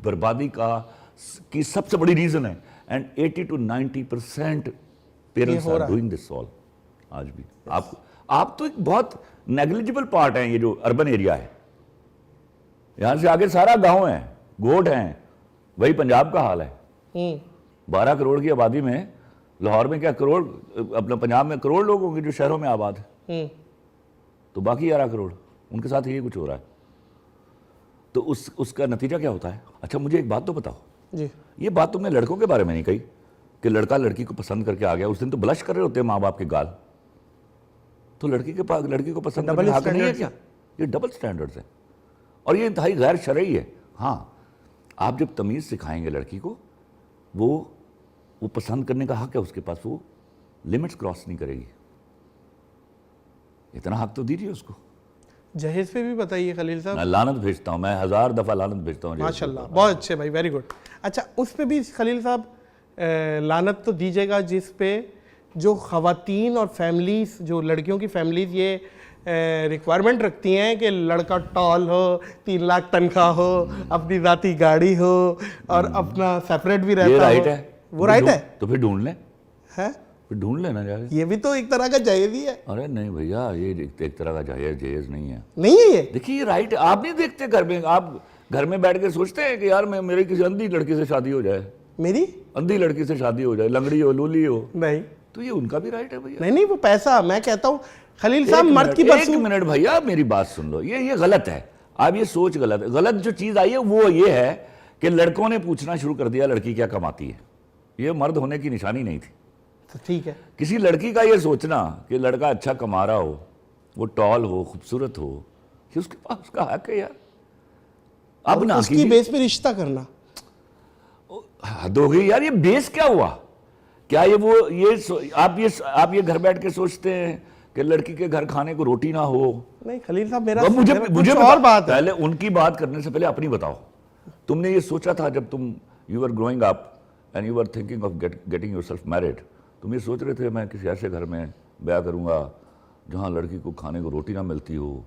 बर्बादी की सबसे बड़ी रीजन है। And 80 to 90% parents are doing this all आज भी। आप तो एक बहुत नेग्लिजिबल पार्ट है ये जो अर्बन एरिया है। यहां से आगे सारा गांव है, गोट हैं। वही पंजाब का हाल है। 12 करोड़ की आबादी में लाहौर में क्या करोड़, अपना पंजाब में करोड़ लोग होंगे जो शहरों में आबाद है, तो बाकी 11 करोड़ उनके साथ ये कुछ हो रहा है। तो उसका नतीजा क्या होता है? अच्छा, मुझे एक बात तो बताओ जी। ये बात तुमने लड़कों के बारे में नहीं कही कि लड़का लड़की को पसंद करके आ गया, उस दिन तो ब्लश कर रहे होते हैं माँ बाप के गाल। तो लड़की को पसंद करने का हक नहीं है क्या? ये डबल स्टैंडर्ड्स है और ये इंतहाई गैर शरई है। हाँ, आप जब तमीज़ सिखाएंगे लड़की को, वो पसंद करने का हक है उसके पास, वो लिमिट्स क्रॉस नहीं करेगी। इतना हक तो दीजिए उसको। जहेज पे भी बताइए खलील साहब। मैं लानत भेजता हूँ, मैं 1000 दफ़ा लानत भेजता हूँ। माशाल्लाह, बहुत अच्छे भाई, वेरी गुड। अच्छा, उस पे भी खलील साहब लानत तो दीजिएगा जिस पे जो ख़वातीन और फैमिलीज, जो लड़कियों की फैमिलीज ये रिक्वायरमेंट रखती हैं कि लड़का टॉल हो, 3 लाख तनख्वाह हो, अपनी ज़ाती गाड़ी हो और अपना सेपरेट भी रहता हो। ये राइट है, वो राइट है तो फिर ढूंढ लें, है? फिर ढूंढ लेना जाके। ये भी तो एक तरह का जहेज ही है। अरे नहीं भैया, ये एक तरह का जहेज नहीं है। नहीं है ये? देखिए ये राइट है, आप नहीं देखते घर में, आप घर में बैठ के सोचते हैं कि यार मैं मेरी किसी अंधी लड़की से शादी हो जाए, मेरी अंधी लड़की से शादी हो जाए, लंगड़ी हो, लूली हो, नहीं, तो ये उनका भी राइट है भैया। नहीं, वो पैसा, मैं कहता हूँ खलील साहब मर्द की एक मिनट भैया, मेरी बात सुन लो, ये गलत है, आप ये सोच गलत है। गलत जो चीज आई है वो ये है कि लड़कों ने पूछना शुरू कर दिया लड़की क्या कमाती है। ये मर्द होने की निशानी नहीं थी। तो ठीक है, किसी लड़की का ये सोचना कि लड़का अच्छा कमा रहा हो, वो टॉल हो, खूबसूरत हो, कि उसके पास उसका हक है यार। अब ना उसकी बेस पे रिश्ता करना हद हो गई यार। ये बेस क्या हुआ? क्या ये वो आप ये घर बैठ के सोचते हैं कि लड़की के घर खाने को रोटी ना हो? नहीं खलील साहब, मेरा मुझे और बात है। पहले उनकी बात करने से पहले अपनी बताओ। तुमने ये सोचा था जब तुम you are growing up and you are thinking of getting yourself married, तुम ये सोच रहे थे मैं किसी ऐसे घर में ब्याह करूंगा जहां लड़की को खाने को रोटी ना मिलती हो,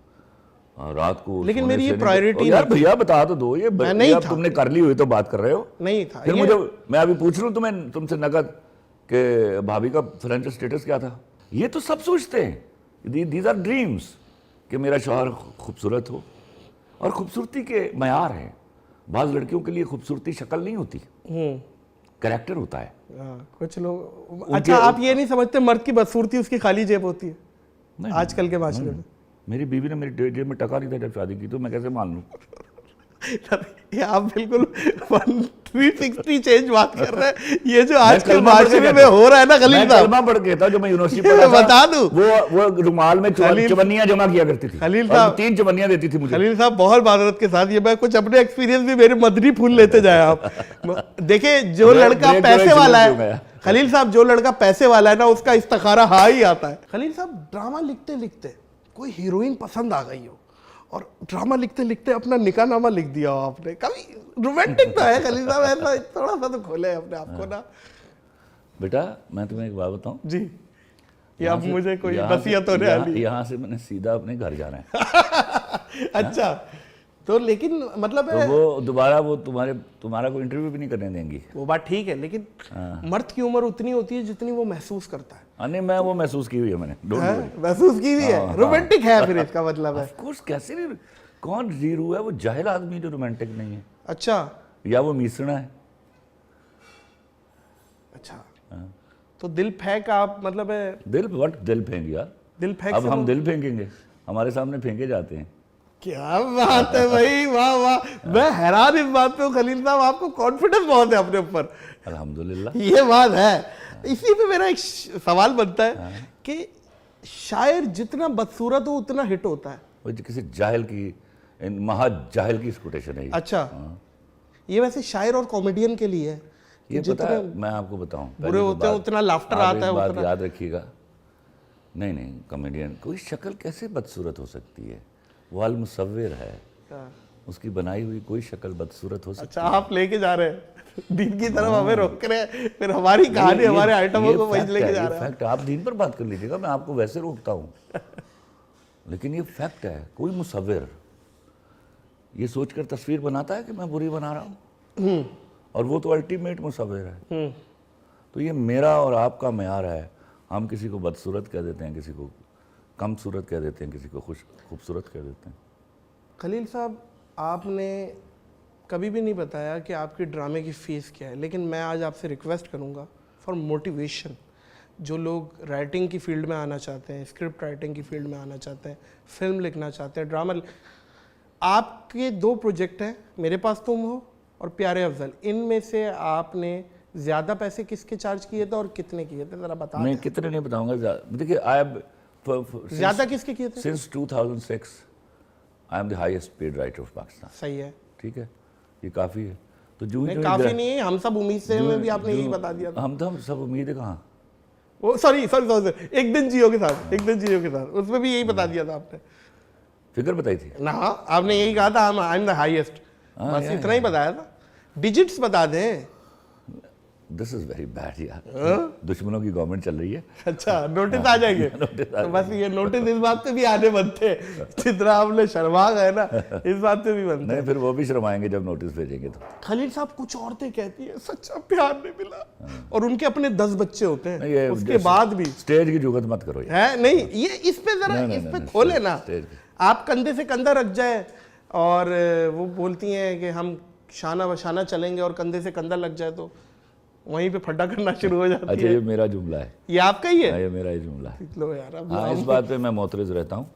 रात को? लेकिन मेरी ये प्रायोरिटी यार भैया बता तो दो, ये नहीं था। तुमने कर ली हुई तो बात कर रहे हो। नहीं था। फिर मुझे, मैं अभी पूछ रहा हूँ तुमसे नकद कि भाभी का फाइनेंशियल स्टेटस क्या था। ये तो सब सोचते हैं, दीज आर ड्रीम्स कि मेरा शौहर खूबसूरत हो, और खूबसूरती के मयार हैं। बाज़ लड़कियों के लिए खूबसूरती शक्ल नहीं होती, कैरेक्टर होता है। कुछ लोग, अच्छा आप ये नहीं समझते मर्द की बदसूरती उसकी खाली जेब होती है? नहीं, आजकल के माशरे में मेरी बीवी ने मेरी जेब में टका नहीं था जब शादी की, तो मैं कैसे मान लूँ? ये आप बिल्कुल 360 चेंज बात कर रहे हैं। ये जो आज के माशरे में हो रहा है ना खलील साहब, कलमा पढ़ के था जो मैं यूनिवर्सिटी पढ़ा था, बता दूं, वो रुमाल में चवन्नियां जमा किया करती थी खलील साहब, 3 चवन्नियां देती थी मुझे। खलील साहब बहुत माजरत के साथ, ये मैं कुछ अपने एक्सपीरियंस भी, मेरे मदनी फूल लेते जाए आप। देखिए जो लड़का पैसे वाला है खलील साहब, जो लड़का पैसे वाला है ना, उसका इस्तिखारा हाँ ही आता है। खलील साहब ड्रामा लिखते लिखते कोई हीरोइन पसंद आ गई हो और ड्रामा लिखते लिखते अपना निकाहनामा लिख दिया हो आपने, कभी रोमांटिक तो है खलील साहब, ऐसा थोड़ा सा तो खोले अपने आप को ना। बेटा मैं तुम्हें एक बात बताऊं जी, ये अब मुझे कोई नसीहत होने वाली। यहाँ से मैंने सीधा अपने घर जाना है। अच्छा, तो लेकिन मतलब तो वो दोबारा वो तुम्हारा कोई इंटरव्यू भी नहीं करने देंगी। वो बात ठीक है, लेकिन मर्द की उम्र उतनी होती है जितनी वो महसूस करता है। नहीं, मैं वो महसूस की हुई है मैंने, महसूस की हुई है। रोमांटिक है फिर इसका मतलब है। ऑफ कोर्स, कैसे नहीं, कौन जीरो है? वो जाहिल आदमी जो रोमांटिक नहीं है। अच्छा, या वो मीसना है। अच्छा, तो दिल फेंक आप मतलब है? दिल फेंक यार, दिल फेंक। अब हम दिल फेंकेंगे, हमारे सामने फेंके जाते हैं। क्या बात है भाई, वाह वाह, मैं हैरान इस बात पे हूँ खलील साहब, आपको कॉन्फिडेंस बहुत है अपने ऊपर। अल्हम्दुलिल्लाह, ये बात है। इसी पे मेरा एक सवाल बनता है कि शायर जितना बदसूरत हो उतना हिट होता है। वो किसी जाहिल की, महा जाहिल की कोटेशन है। अच्छा, ये वैसे शायर और कॉमेडियन के लिए है। ये पता है, मैं आपको बताऊं, बुरे होते हैं उतना लाफ्टर आता है, बात याद रखिएगा। नहीं, कॉमेडियन कोई शक्ल कैसे बदसूरत हो सकती है? वो अल मुसव्विर है, उसकी बनाई हुई कोई शक्ल बदसूरत हो सकती है। अच्छा, आप लेके जा रहे हैं दीन की तरफ, हमें रोक रहे हैं, फिर हमारी कहानी, हमारे आइटमों को वहीं लेके जा रहे हैं। फैक्ट, आप दीन पर बात कर लीजिएगा, मैं आपको वैसे रोकता हूँ, लेकिन ये फैक्ट है। कोई मुसव्विर ये सोचकर तस्वीर बनाता है कि मैं बुरी बना रहा हूँ, और वो तो अल्टीमेट मुसव्विर है। तो ये मेरा और आपका मेयार है। हम किसी को बदसूरत कह देते हैं, किसी को कम सूरत कह देते हैं, किसी को खूबसूरत कह देते हैं। खलील साहब, आपने कभी भी नहीं बताया कि आपकी ड्रामे की फ़ीस क्या है, लेकिन मैं आज आपसे रिक्वेस्ट करूंगा फॉर मोटिवेशन, जो लोग राइटिंग की फील्ड में आना चाहते हैं, स्क्रिप्ट राइटिंग की फील्ड में आना चाहते हैं, फिल्म लिखना चाहते हैं, ड्रामा, आपके 2 प्रोजेक्ट हैं, मेरे पास तुम हो और प्यारे अफजल। इनमें से आपने ज़्यादा पैसे किसके चार्ज किए थे और कितने किए थे, ज़रा बता। मैं कितने नहीं बताऊंगा, देखिए आई ज़्यादा किसके किए थे? Since 2006 I am the highest paid writer of Pakistan. सही है, ठीक है, ये काफ़ी है। तो जो काफ़ी नहीं है, हम सब उम्मीद से में भी आपने यही बता दिया था। हम तो सब उम्मीद है कहाँ? वो सॉरी, एक दिन जियो के साथ, उसमें भी यही बता दिया था आपने। फिगर बताई थी ना आपने यही कहा था आई एम द हाईएस्ट, बस इतना ही बताया था। डिजिट्स बता दें। दिस इज वेरी बैड यार, दुश्मनों की गवर्नमेंट चल रही है। अच्छा, नोटिस आ जाएंगे। तो बस ये नोटिस इस बात पे भी आने बनते हैं, जितना आपने शर्मा गए ना, इस बात पे भी बनते नहीं हैं। फिर वो भी शर्माएंगे जब नोटिस भेजेंगे तो। खलील साहब, कुछ औरतें कहती है सच्चा प्यार नहीं मिला, और उनके अपने 10 बच्चे होते नहीं, हैं, ये उसके बाद भी स्टेज की जुगत मत करो है नहीं। ये इस पे जरा नहीं, इस पे नहीं, खोले ना, स्टेज पे। आप कंधे से कंधा रख जाए और वो बोलती हैं कि हम शाना बशाना चलेंगे, और कंधे से कंधा लग जाए तो वहीं पे फड्डा करना शुरू हो जाती अच्छा है। ये मेरा जुमला है, ये आपका ही है? हाँ, ये मेरा ही जुमला है। लो यार, अब हाँ, इस बात पे मैं मोतरज़ रहता हूँ।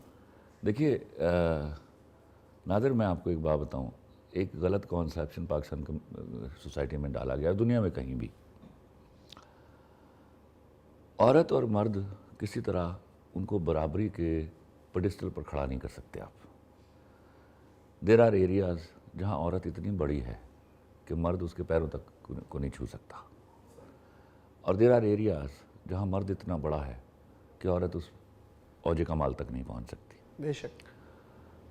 देखिए नादिर, मैं आपको एक बात बताऊँ, एक गलत कॉन्सेप्शन पाकिस्तान सोसाइटी में डाला गया, दुनिया में कहीं भी औरत और मर्द किसी तरह उनको बराबरी के पेडिस्टल पर खड़ा नहीं कर सकते आप। देर आर एरियाज़ जहाँ औरत इतनी बड़ी है कि मर्द उसके पैरों तक को नहीं छू सकता, और देर आर एरियाज़ जहाँ मर्द इतना बड़ा है कि औरत उस औजे कमाल तक नहीं पहुँच सकती। बेशक।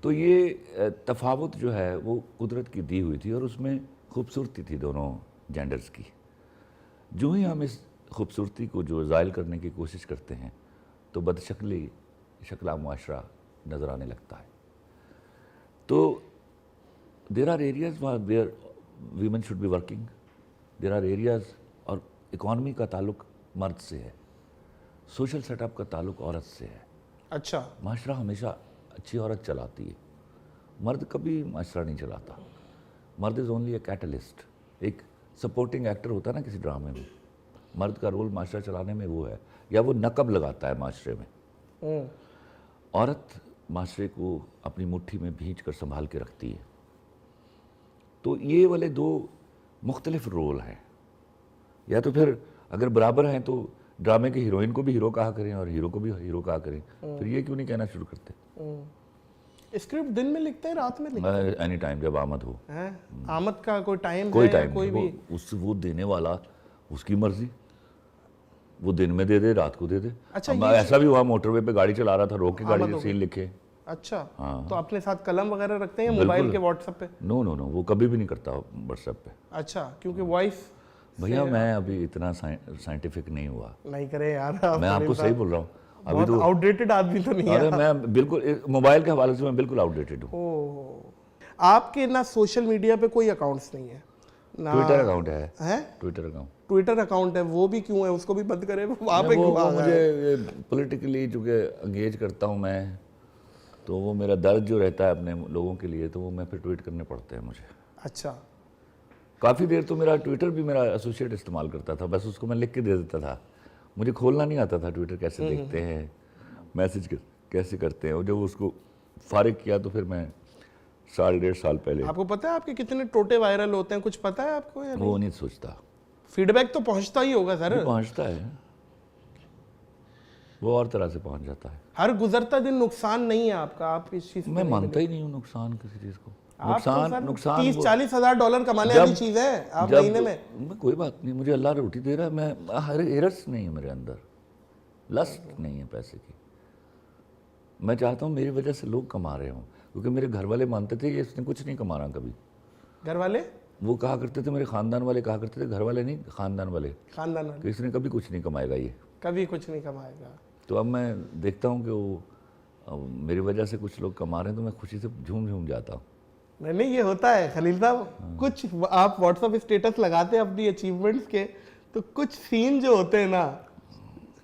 तो ये तफावत जो है वो कुदरत की दी हुई थी, और उसमें खूबसूरती थी दोनों जेंडर्स की। जो ही हम इस खूबसूरती को जो ज़ायल करने की कोशिश करते हैं तो बदशकली शक्ला मुआशरा नज़र आने लगता है। तो there are areas where women should be working, there are areas, और इकॉनमी का ताल्लुक मर्द से है, सोशल सेटअप का ताल्लुक औरत से है। अच्छा, माशरा हमेशा अच्छी औरत चलाती है, मर्द कभी माशरा नहीं चलाता। मर्द इज़ ओनली ए कैटलिस्ट, एक सपोर्टिंग एक्टर होता है ना किसी ड्रामे में, मर्द का रोल माशरा चलाने में वो है, या वो नकब लगाता है माशरे में। औरत माशरे को अपनी मुट्ठी में भींच कर संभाल के रखती है। तो ये वाले दो मुख्तलिफ रोल हैं। या तो फिर अगर बराबर हैं तो ड्रामे के हीरोइन को भी हीरो कहा करें और हीरो को भी हीरो कहा करें, फिर ये क्यों नहीं कहना शुरू करते? स्क्रिप्ट दिन में लिखते हैं, रात में लिखते हैं? एनी टाइम, जब आमद हो। आमद का कोई टाइम कोई है? टाइम कोई भी वो देने वाला उसकी मर्जी, वो दिन में दे दे, रात को दे दे। अच्छा, ऐसा भी हुआ, मोटरवे पे गाड़ी चला रहा था, रोक के गाड़ी सीन लिखे। अच्छा, हाँ। तो अपने साथ कलम वगैरह रखते हैं या मोबाइल के व्हाट्सएप पे? नो नो नो, वो कभी भी नहीं करता व्हाट्सएप पे। अच्छा, क्योंकि वॉइस भैया मैं अभी इतना साइंटिफिक नहीं हुआ। नहीं करे यार, मैं आपको सही बोल रहा हूँ, अभी तो आउटडेटेड आदमी तो नहीं है। अरे मैं बिल्कुल मोबाइल के हवाले से मैं बिल्कुल आउटडेटेड हूँ। ओह, आपके ना सोशल मीडिया पे कोई अकाउंट्स नहीं है ना? ट्विटर अकाउंट है? ट्विटर ट्विटर अकाउंट है, वो भी क्यों है? उसको भी बंद करें, वहाँ पे वो क्यों? मुझे पॉलिटिकली चूँकि एंगेज करता हूँ मैं, तो वो मेरा दर्द जो रहता है अपने लोगों के लिए, तो वो मैं फिर ट्वीट करने पड़ते हैं मुझे। अच्छा, काफ़ी देर तो मेरा ट्विटर भी मेरा एसोसिएट इस्तेमाल करता था, बस उसको मैं लिख के दे देता था, मुझे खोलना नहीं आता था ट्विटर कैसे देखते हैं, मैसेज कैसे करते हैं। और जब उसको फारिग किया तो फिर मैं 1.5 साल पहले। आपको पता है आपके कितने टोटे वायरल होते हैं? कुछ पता है आपको या वो नहीं सोचता, फीडबैक तो पहुंचता ही होगा सर। पहुंचता है, वो और तरह से पहुंच जाता है। हर गुजरता दिन नुकसान नहीं है आपका, आप इस चीज मैं मानता ही नहीं हूँ नुकसान किसी चीज़ को। नुकसान नुकसान 30-40 हज़ार डॉलर कमाने वाली चीज है आप महीने में। कोई बात नहीं, मुझे अल्लाह रोटी दे रहा है, मैं हिरस नहीं है मेरे अंदर, लस्ट नहीं है पैसे की। मैं चाहता हूँ मेरी वजह से लोग कमा रहे हों, क्योंकि मेरे घर वाले मानते थे ये इसने कुछ नहीं कमा रहा कभी। घर वाले वो कहा करते थे, मेरे खानदान वाले कहा करते थे, घर वाले नहीं खानदान वाले, कि इसने कभी कुछ नहीं कमाएगा, ये कभी कुछ नहीं कमाएगा। तो अब मैं देखता हूँ कि वो मेरी वजह से कुछ लोग कमा रहे हैं, तो मैं खुशी से झूम जाता हूँ। नहीं, ये होता है खलील साहब, कुछ आप व्हाट्सएप स्टेटस लगाते हैं अपनी अचीवमेंट्स के, तो कुछ सीन जो होते हैं ना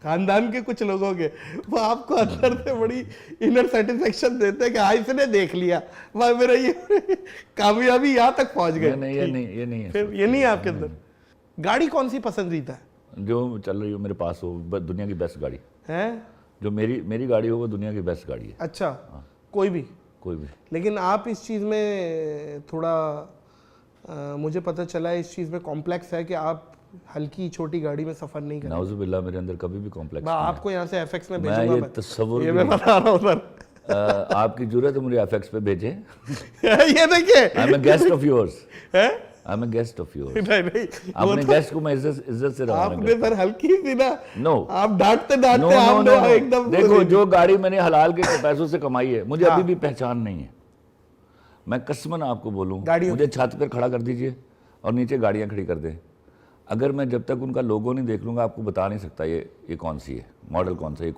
खानदान के कुछ लोगों के, वो आपको अंदर से बड़ी इनर सेटिस्फेक्शन देते हैं कि हाँ इसने देख लिया, वह मेरा ये कामयाबी यहाँ तक पहुँच गए। नहीं, ये नहीं है। फिर ये नहीं है आपके अंदर। गाड़ी कौन सी पसंदीदा है? जो चल रही हो मेरे पास हो, दुनिया की बेस्ट गाड़ी है। जो मेरी गाड़ी हो वो दुनिया की बेस्ट गाड़ी है। अच्छा, कोई भी? कोई भी। लेकिन आप इस चीज़ में थोड़ा मुझे पता चला है इस चीज़ में कॉम्प्लेक्स है कि आप हल्की छोटी गाड़ी में सफ़र नहीं करते। नाउजुबिल्लाह, मेरे अंदर कभी भी कॉम्प्लेक्स आपको यहाँ से एफएक्स में भेजूंगा। मैं ये तस्वुर ये मैं बता रहा हूँ सर। आपकी जरूरत है मुझे एफएक्स पे भेजें। ये देखिए, I am a guest of yours. I am a guest of yours. नहीं नहीं, अपने गेस्ट को मैं इज्जत से रवाना आपने सर हल्की सी ना, नो आप डांटते नो डांटते नो आपने नो एकदम देखो, जो गाड़ी मैंने हलाल के पैसों से कमाई है, मुझे अभी भी पहचान नहीं है। मैं कसमन आपको बोलूं, गाड़ियों मुझे छत पर खड़ा कर दीजिए और नीचे गाड़ियां खड़ी कर दें, अगर मैं जब तक उनका लोगो नहीं देख लूंगा आपको बता नहीं सकता ये कौन सी है, मॉडल कौन सा है,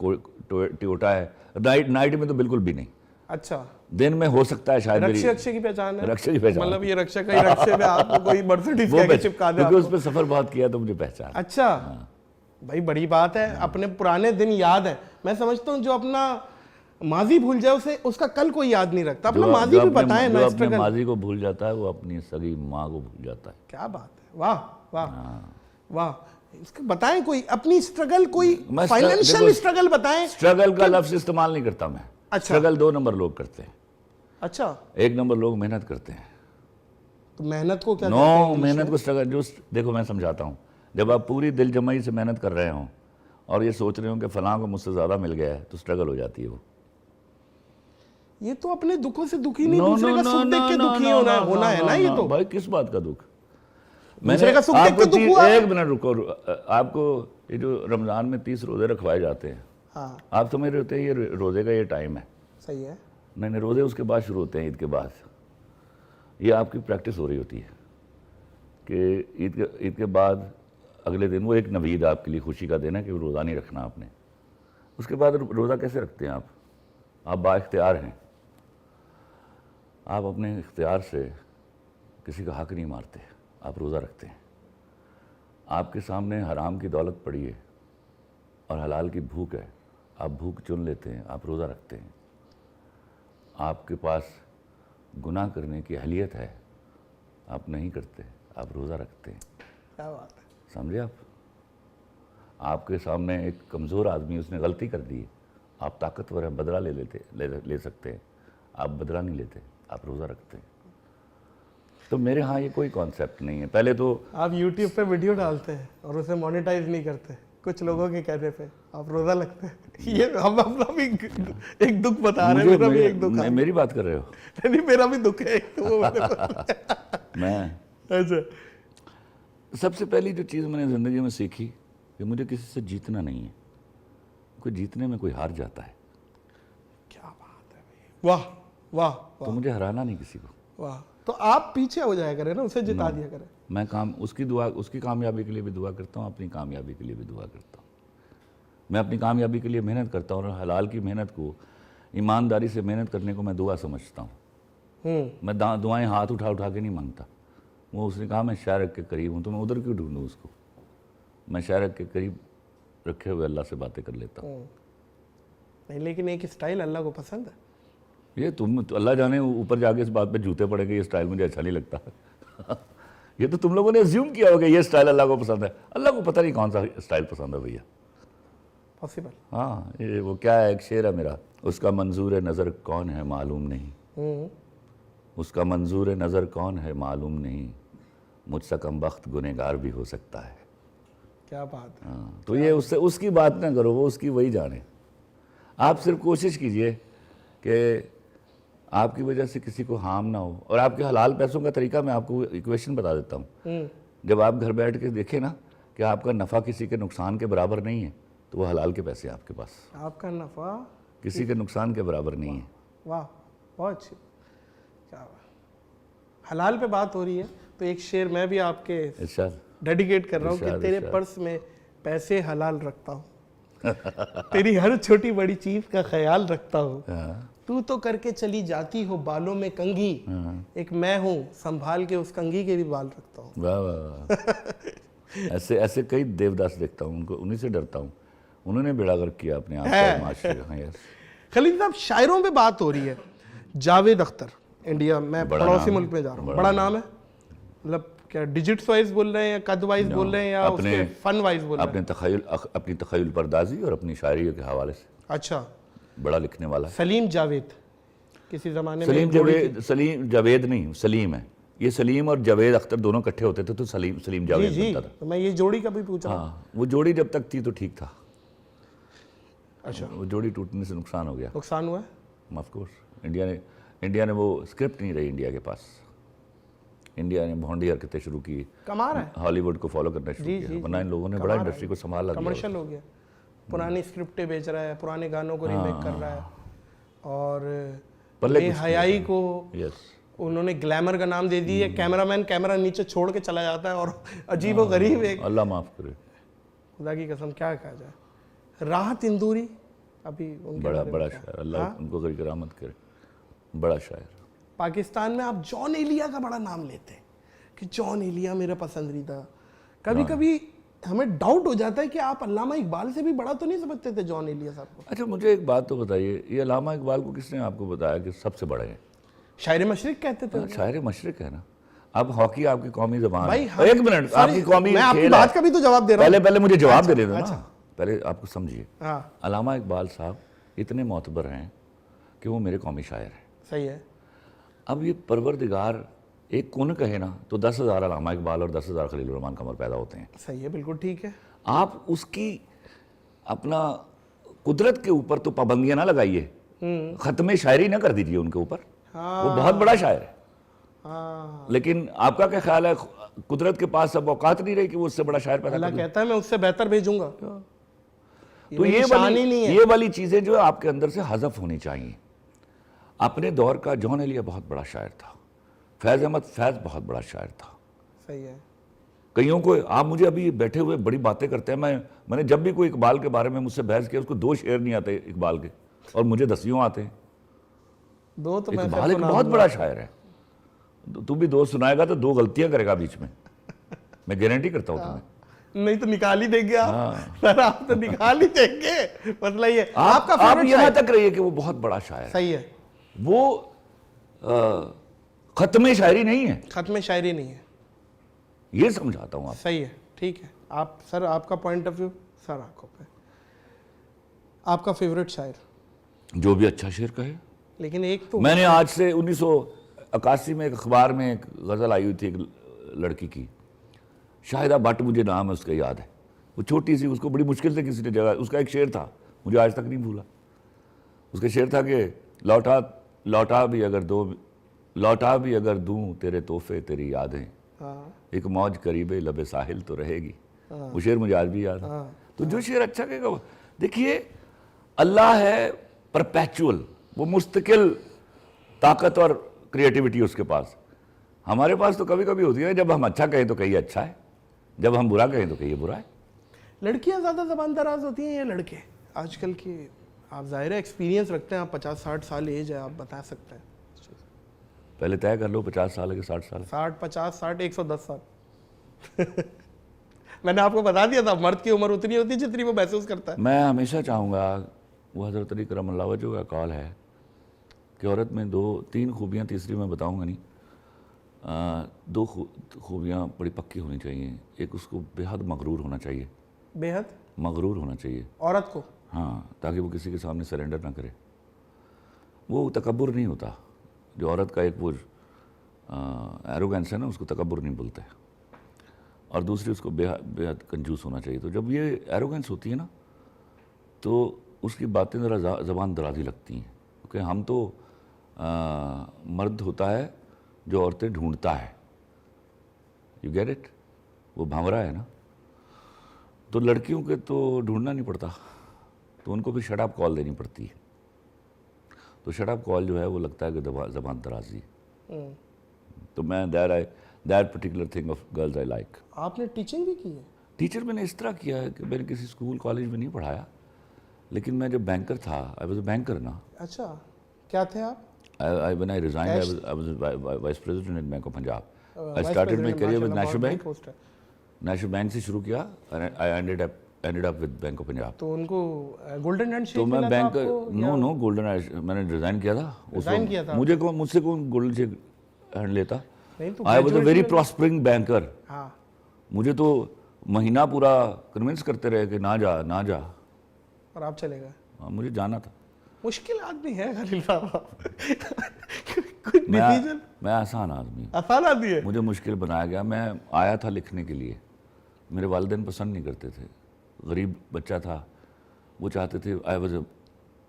टोयोटा है। नाइट में तो बिल्कुल भी नहीं। अच्छा, दिन में हो सकता है शायद मेरी रक्षे की पहचान है, रक्षे की पहचान, मतलब ये रक्षा का ही रक्षे में आपको कोई मर्सिडीज वो के चिपका दे क्योंकि आपको। उस पर सफर बहुत किया तो मुझे पहचान। अच्छा, भाई बड़ी बात है, अपने पुराने दिन याद है। मैं समझता हूँ जो अपना माजी भूल जाए उसे उसका कल कोई याद नहीं रखता। अपना माजी भी बताएं ना, अपने स्ट्रगल। माजी को भूल जाता है वो अपनी सगी माँ को भूल जाता है। क्या बात है, वाह वाह वाह। इसका बताएं कोई अपनी स्ट्रगल, कोई फाइनेंशियल स्ट्रगल बताएं। स्ट्रगल का लफ्ज इस्तेमाल नहीं करता मैं। अच्छा। स्ट्रगल 2 नंबर लोग करते हैं। अच्छा, 1 नंबर लोग मेहनत करते हैं। तो मेहनत को क्या नो, कहते हैं? मेहनत को स्ट्रगल, जो देखो मैं समझाता हूँ, जब आप पूरी दिल जमाई से मेहनत कर रहे हो और ये सोच रहे हो कि फलां को मुझसे ज्यादा मिल गया है, तो स्ट्रगल हो जाती है वो। ये तो अपने दुखों से दुखी नहीं, दूसरे का सुख देख के दुखी होना है ना। ये तो भाई किस बात का दुख? दूसरे का सुख देख के दुख हुआ। एक मिनट रुको, आपको ये जो रमजान में 30 रोजे रखवाए जाते हैं, हाँ आप समझ रहे होते हैं ये रोजे का ये टाइम है। सही है। नहीं, रोजे उसके बाद शुरू होते हैं, ईद के बाद। ये आपकी प्रैक्टिस हो रही होती है कि ईद के बाद अगले दिन वो एक नवीद आपके लिए खुशी का दिन है कि रोज़ा नहीं रखना आपने। उसके बाद रोज़ा कैसे रखते हैं आप बाइख्तियार हैं, आप अपने इख्तियार से किसी का हक नहीं मारते, आप रोज़ा रखते हैं। आपके सामने हराम की दौलत पड़ी है और हलाल की भूख है, आप भूख चुन लेते हैं, आप रोज़ा रखते हैं। आपके पास गुनाह करने की अहलियत है, आप नहीं करते, आप रोज़ा रखते हैं। क्या बात है, समझे आप? आपके सामने एक कमज़ोर आदमी, उसने गलती कर दी है, आप ताकतवर हैं, बदला ले सकते हैं, आप बदला नहीं लेते, आप रोज़ा रखते हैं। तो मेरे यहाँ ये कोई कॉन्सेप्ट नहीं है। पहले तो आप YouTube पे वीडियो डालते हैं और उसे मोनेटाइज नहीं करते, कुछ लोगों के कहने पे आप रोजा लगते हैं। ये हम अपना भी एक दुख बता रहे हैं, मेरा भी एक दुख है। मेरी बात कर रहे हो? नहीं, मेरा भी दुख है वो मैं अच्छा, सबसे पहली जो चीज़ मैंने ज़िंदगी में सीखी कि मुझे किसी से जीतना नहीं है। कोई जीतने में कोई हार जाता है। क्या बात है भाई, वाह वाह तो वाह मुझे हराना नहीं किसी को। वाह। तो आप पीछे हो जाया करें ना, उसे जिता दिया करें। मैं उसकी कामयाबी के लिए भी दुआ करता हूँ, अपनी कामयाबी के लिए भी दुआ करता हूँ। मैं अपनी कामयाबी के लिए मेहनत करता हूँ और हलाल की मेहनत को, ईमानदारी से मेहनत करने को मैं दुआ समझता हूँ। मैं दुआएं हाथ उठा उठा के नहीं मांगता। वो उसने कहा मैं शायरक के करीब हूँ, तो मैं उधर क्यों ढूंढूँ उसको? मैं शायरक के करीब रखे हुए अल्लाह से बातें कर लेता हूँ। नहीं, लेकिन एक स्टाइल अल्लाह को पसंद है। ये तुम तो अल्लाह जाने ऊपर जाके इस बात पे जूते पड़ेंगे, ये स्टाइल मुझे अच्छा नहीं लगता। ये तो तुम लोगों ने अज्यूम किया होगा ये स्टाइल अल्लाह को पसंद है। अल्लाह को पता नहीं कौन सा स्टाइल पसंद है भैया। पॉसिबल। हाँ, ये वो क्या है, एक शेर है मेरा, उसका मंजूर नज़र कौन है मालूम नहीं, उसका मंजूर नज़र कौन है मालूम नहीं, मुझसे कम वक्त गुनहगार भी हो सकता है। क्या बात है। हाँ, तो ये उससे उसकी बात ना करो, वो उसकी वही जाने। आप सिर्फ कोशिश कीजिए कि आपकी वजह से किसी को हार्म ना हो। और आपके हलाल पैसों का तरीका मैं आपको इक्वेशन बता देता हूँ। जब आप घर बैठ के देखें ना कि आपका नफ़ा किसी के नुकसान के बराबर नहीं है, तो वो हलाल के पैसे आपके पास, आपका नफ़ा किसी के नुकसान के बराबर नहीं है। वाह, बहुत अच्छी। क्या हलाल पे बात हो रही है तो एक शेर मैं भी आपके इरशाद डेडिकेट कर रहा हूँ कि इरशाद, तेरे इरशाद। पर्स में पैसे हलाल रखता हूँ, तेरी हर छोटी बड़ी चीज का ख्याल रखता हूँ, तू तो करके चली जाती हो बालों में कंघी, एक मैं हूँ संभाल के उस कंघी के भी बाल रखता हूँ। वाह वाह वाह। ऐसे ऐसे कई देवदास देखता हूँ, उनको उन्हीं से डरता हूँ। उन्होंने बेड़ा गर्क किया अपने आप का, माशरे का। यस खलील साहब, शायरों पे बात हो रही है। जावेद अख्तर, इंडिया में बड़ा पड़ोसी नाम मुल्क में जा रहा हूँ, बड़ा नाम है। मतलब क्या डिजिट्स वाइज बोल रहे हैं या कद वाइज बोल रहे हैं या उसके फन वाइज बोल रहे हैं? अपनी तखय्युल पर्दाजी और अपनी शायरी के हवाले से अच्छा, बड़ा लिखने वाला है। सलीम जावेद किसी जमाने में सलीम जावेद नहीं, सलीम है। ये सलीम और जावेद अख्तर दोनों इकट्ठे होते थे तो सलीम जावेद बनता था। तो मैं ये जोड़ी का भी पूछा। हाँ, वो जोड़ी जब तक थी तो ठीक था। अच्छा, वो जोड़ी टूटने से नुकसान हो गया। नुकसान हुआ है? Of course. इंडिया ने वो स्क्रिप्ट नहीं रही इंडिया के पास। इंडिया ने भोंडी हरकतें शुरू की, कमा रहा है, हॉलीवुड को फॉलो करना शुरू किया, वरना इन लोगों ने बड़ा इंडस्ट्री को संभाला दिया। कमर्शियल हो गया, पुरानी स्क्रिप्टें बेच रहा है, पुराने गानों को रीमेक कर रहा है, और बेहयाई को उन्होंने ग्लैमर का नाम दे दिया। कैमरामैन कैमरा नीचे छोड़ के चला जाता है और अजीबो गरीब एक, अल्लाह माफ करे, खुदा की कसम क्या कहा जाए। राहत इंदूरी अभी उनके बड़ा बारे में बड़ा क्या? शायर, अल्लाह उनको करी करामत करे, बड़ा शायर। पाकिस्तान में आप जॉन एलिया का बड़ा नाम लेते हैं कि जॉन एलिया मेरा पसंदीदा। कभी कभी हमें डाउट हो जाता है कि आप अल्लामा इकबाल से भी बड़ा तो नहीं समझते थे जॉन एलिया साहब को? अच्छा मुझे एक बात तो बताइए, ये अल्लामा इकबाल को किसने आपको बताया कि सबसे बड़े हैं? शायर मशरिक कहते थे। शायर मशरिक है ना। अब हॉकी आपकी कौमी ज़बान भाई है। एक मिनट, आपकी कौमी मैं आपकी खेल बात है। का भी तो जवाब दे रहा हूँ। पहले मुझे जवाब दे देना ना, पहले आपको समझिए। हाँ अल्लामा इकबाल साहब इतने मोतबर हैं कि वो मेरे कौमी शायर हैं। सही है। अब ये परवरदिगार एक कौन कहे ना तो 10,000 अल्लामा इकबाल और 10,000 खलील रहमान कमर पैदा होते हैं। सही है, बिल्कुल ठीक है। आप उसकी अपना कुदरत के ऊपर तो पाबंदियां ना लगाइए, खत्म शायरी ना कर दीजिए उनके ऊपर। हाँ। वो बहुत बड़ा शायर है, हाँ, लेकिन आपका क्या ख्याल है, कुदरत के पास अब औकात नहीं रही कि वो उससे बड़ा शायर पैदा अल्लाह कर कहता है मैं उससे बेहतर भेजूंगा। तो ये वाली चीजें जो है आपके अंदर से हज़फ होनी चाहिए। अपने दौर का जॉन एलिया बहुत बड़ा शायर था, फैज़ अहमद फैज़ बहुत बड़ा शायर था। सही है। कईयों को, आप मुझे अभी बैठे हुए बड़ी बातें करते हैं, मैंने जब भी कोई इकबाल के बारे में मुझसे बहस किया, उसको 2 शेर नहीं आते इकबाल के और मुझे 10 आते हैं। दो तो मैं इकबाल एक बहुत बड़ा शायर है, तू भी 2 सुनाएगा तो 2 गलतियां करेगा बीच में, मैं गारंटी करता हूँ तुम्हें। नहीं तो निकाल ही देंगे आप। सर आप तो निकाल ही देंगे, मसला ये आपका आप फेवरेट यहाँ शायर। तक रहिए कि वो बहुत बड़ा शायर है। सही है। वो खत्म शायरी नहीं है, खत्म शायरी नहीं है। ये समझाता हूँ आप। सही है, ठीक है। आप सर आपका पॉइंट ऑफ व्यू सर आंखों पे। आपका फेवरेट शायर? जो भी अच्छा शेर कहे। लेकिन एक तो मैंने आज से 1981 में एक अखबार में एक गज़ल आई हुई थी एक लड़की की, शाहिदा भट्ट मुझे नाम है उसका याद है, वो छोटी सी, उसको बड़ी मुश्किल से किसी ने जगह, उसका एक शेर था मुझे आज तक नहीं भूला। उसका शेर था कि लौटा भी अगर दूं तेरे तोहफे तेरी यादें, एक मौज करीबे लबे साहिल तो रहेगी। वो शेर मुझे आज भी याद है। तो जो शेर अच्छा कहेगा, देखिए अल्लाह है परपेचुअल, वो मुस्तकिल ताकत और क्रिएटिविटी उसके पास। हमारे पास तो कभी कभी होती है, जब हम अच्छा कहें तो कहिए अच्छा है, जब हम बुरा कहें तो कहिए बुरा है। लड़कियां ज़्यादा ज़बान दराज होती हैं या लड़के आजकल की? आप ज़ाहिर है एक्सपीरियंस रखते हैं, आप 50-60 साल एज है, आप बता सकते हैं। पहले तय कर लो 50 साल है कि 60 साल? 60, 50, 60, 110 साल। मैंने आपको बता दिया था मर्द की उम्र उतनी होती है जितनी वो महसूस करता है। मैं हमेशा चाहूँगा, वो हज़रत अली करम अल्लाह वजह का कॉल है कि औरत में 2-3 खूबियाँ, तीसरी मैं बताऊँगा नहीं, 2 खूबियाँ बड़ी पक्की होनी चाहिए। एक, उसको बेहद मगरूर होना चाहिए, बेहद मगरूर होना चाहिए औरत को। हाँ, ताकि वो किसी के सामने सरेंडर ना करे। वो तकब्बुर नहीं होता, जो औरत का एक वो एरोगेंस है ना, उसको तकब्बुर नहीं बोलते। और दूसरी, उसको बेहद कंजूस होना चाहिए। तो जब ये एरोगेंस होती है ना, तो उसकी बातें ज़रा ज़बान दराजी लगती हैं, क्योंकि हम तो मर्द होता है जो औरतें ढूंढता है, यू गेट इट, वो भंवरा है ना। तो लड़कियों के तो ढूंढना नहीं पड़ता, तो उनको भी शट अप कॉल देनी पड़ती है। तो शट अप कॉल जो है वो लगता है कि ज़बान दराजी। तो मैं that particular thing of girls I like. आपने टीचिंग भी की है? टीचर मैंने इस तरह किया है कि मैंने किसी स्कूल कॉलेज में नहीं पढ़ाया, लेकिन मैं जब बैंकर था, आई वाज अ बैंकर ना। अच्छा, क्या थे आप? When I resigned, I was vice president in Bank of Punjab. I started my career with National Bank. National bank से शुरू किया, I ended up with Bank of Punjab. तो उनको गोल्डन हैंड तो मैं बैंक नो गोल्डन, मैंने resign किया था उस वक्त। मुझसे कौन गोल्डन शेक हैंड लेता? I was a very prospering banker. मुझे तो महीना पूरा कन्विंस करते रहे कि ना जा, और आप चले गए। मुझे जाना था। मुश्किल आदमी है खलील साहब। कुछ डिसीजन। मैं आसान आदमी हूँ। आसान आदमी है। मुझे मुश्किल बनाया गया। मैं आया था लिखने के लिए, मेरे वालिदैन पसंद नहीं करते थे, गरीब बच्चा था, वो चाहते थे I was a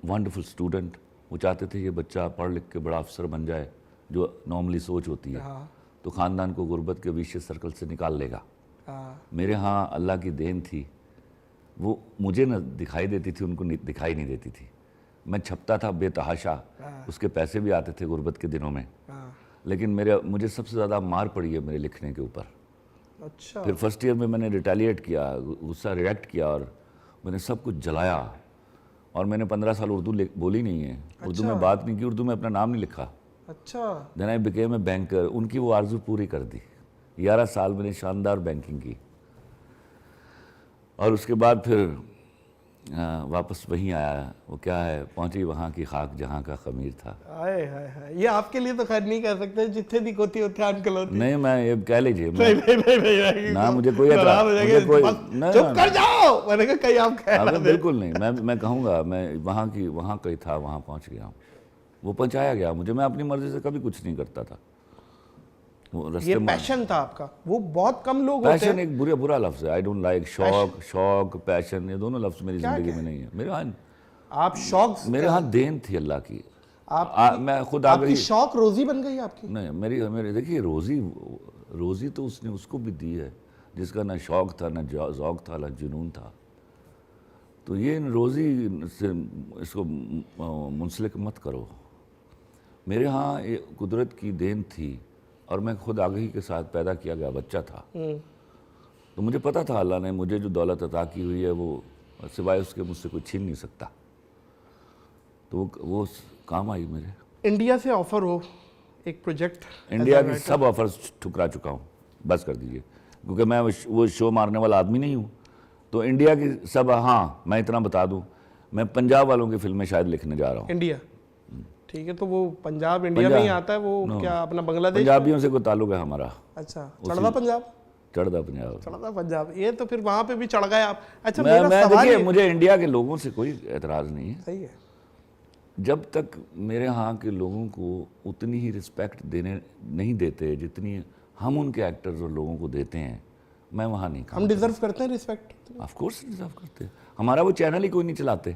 wonderful student, वो चाहते थे ये बच्चा पढ़ लिख के बड़ा अफसर बन जाए, जो नॉर्मली सोच होती है। तो ख़ानदान को गुर्बत के विशेष सर्कल से निकाल लेगा। हाँ, मेरे यहाँ अल्लाह की देन थी, वो मुझे न दिखाई देती थी, उनको दिखाई नहीं देती थी। मैं छपता था बेतहाशा, उसके पैसे भी आते थे गुर्बत के दिनों में, हाँ, लेकिन मुझे सबसे ज़्यादा मार पड़ी है मेरे लिखने के ऊपर। अच्छा, फिर फर्स्ट ईयर में मैंने रिटेलिएट किया, गुस्सा रिएक्ट किया और मैंने सब कुछ जलाया। और मैंने 15 साल उर्दू बोली नहीं है, उर्दू में बात नहीं की, उर्दू में अपना नाम नहीं लिखा। अच्छा, then I became a banker. उनकी वो आरजू पूरी कर दी। 11 साल मैंने शानदार बैंकिंग की और उसके बाद फिर वापस वहीं आया। वो क्या है, पहुंची वहाँ की खाक जहाँ का खमीर था। हाय हाय हाय, ये आपके लिए तो खैर नहीं कह सकते, जितने दी होती होते अंकल होती। नहीं, मैं ये कह लीजिए, नहीं नहीं नहीं नहीं, ना मुझे कोई एतराज, मुझे कोई चुप कर जाओ, मैंने कहा कहीं आप कह अबे बिल्कुल नहीं, मैं कहूँगा मैं वहाँ कहीं था, वहाँ पहुँच गया हूँ, वो पहुँचाया गया मुझे। मैं अपनी मर्जी से कभी कुछ नहीं करता था। वो ये रास्ते में पैशन था आपका, वो बहुत कम लोग होते पैशन हैं। एक बुरा लफ्ज़ है। आई डोंट लाइक शौक पैशन, ये दोनों लफ्ज़ मेरी ज़िंदगी में नहीं है। आप शौक, मेरे यहाँ देन थी अल्लाह की। मैं खुद आपकी शौक रोजी बन गई आपकी। नहीं, मेरी देखिए, रोज़ी तो उसने उसको भी दी है जिसका ना शौक था, ना ज़ौक था, ना जुनून था। तो ये रोज़ी से इसको मुंसलिक मत करो। मेरे यहाँ ये कुदरत की देन थी और मैं खुद आगाही के साथ पैदा किया गया बच्चा था। तो मुझे पता था अल्लाह ने मुझे जो दौलत अता की हुई है वो सिवाय उसके मुझसे कोई छीन नहीं सकता। तो वो काम आई मेरे। इंडिया से ऑफर हो एक प्रोजेक्ट, इंडिया की सब ऑफर्स ठुकरा चुका हूँ, बस कर दीजिए, क्योंकि मैं वो शो मारने वाला आदमी नहीं हूँ। तो इंडिया की सब, हाँ मैं इतना बता दूँ, मैं पंजाब वालों की फिल्में शायद लिखने जा रहा हूँ। इंडिया, ठीक है। तो वो पंजाब इंडिया में ही आता है, वो क्या अपना बांग्लादेश? पंजाबियों से कोई ताल्लुक है हमारा। अच्छा, चढ़दा पंजाब, चढ़दा पंजाब, चढ़दा पंजाब, ये तो फिर वहाँ पे भी चढ़ गए आप। अच्छा, मैं देखिए, मुझे इंडिया के लोगों से कोई एतराज़ नहीं है। सही है। जब तक मेरे यहाँ के लोगों को उतनी ही रिस्पेक्ट नहीं देते जितनी हम उनके एक्टर्स और लोगों को देते हैं, मैं वहाँ नहीं। हम डिजर्व करते हैं रिस्पेक्ट? ऑफ कोर्स डिजर्व करते हैं। हमारा वो चैनल ही कोई नहीं चलाते,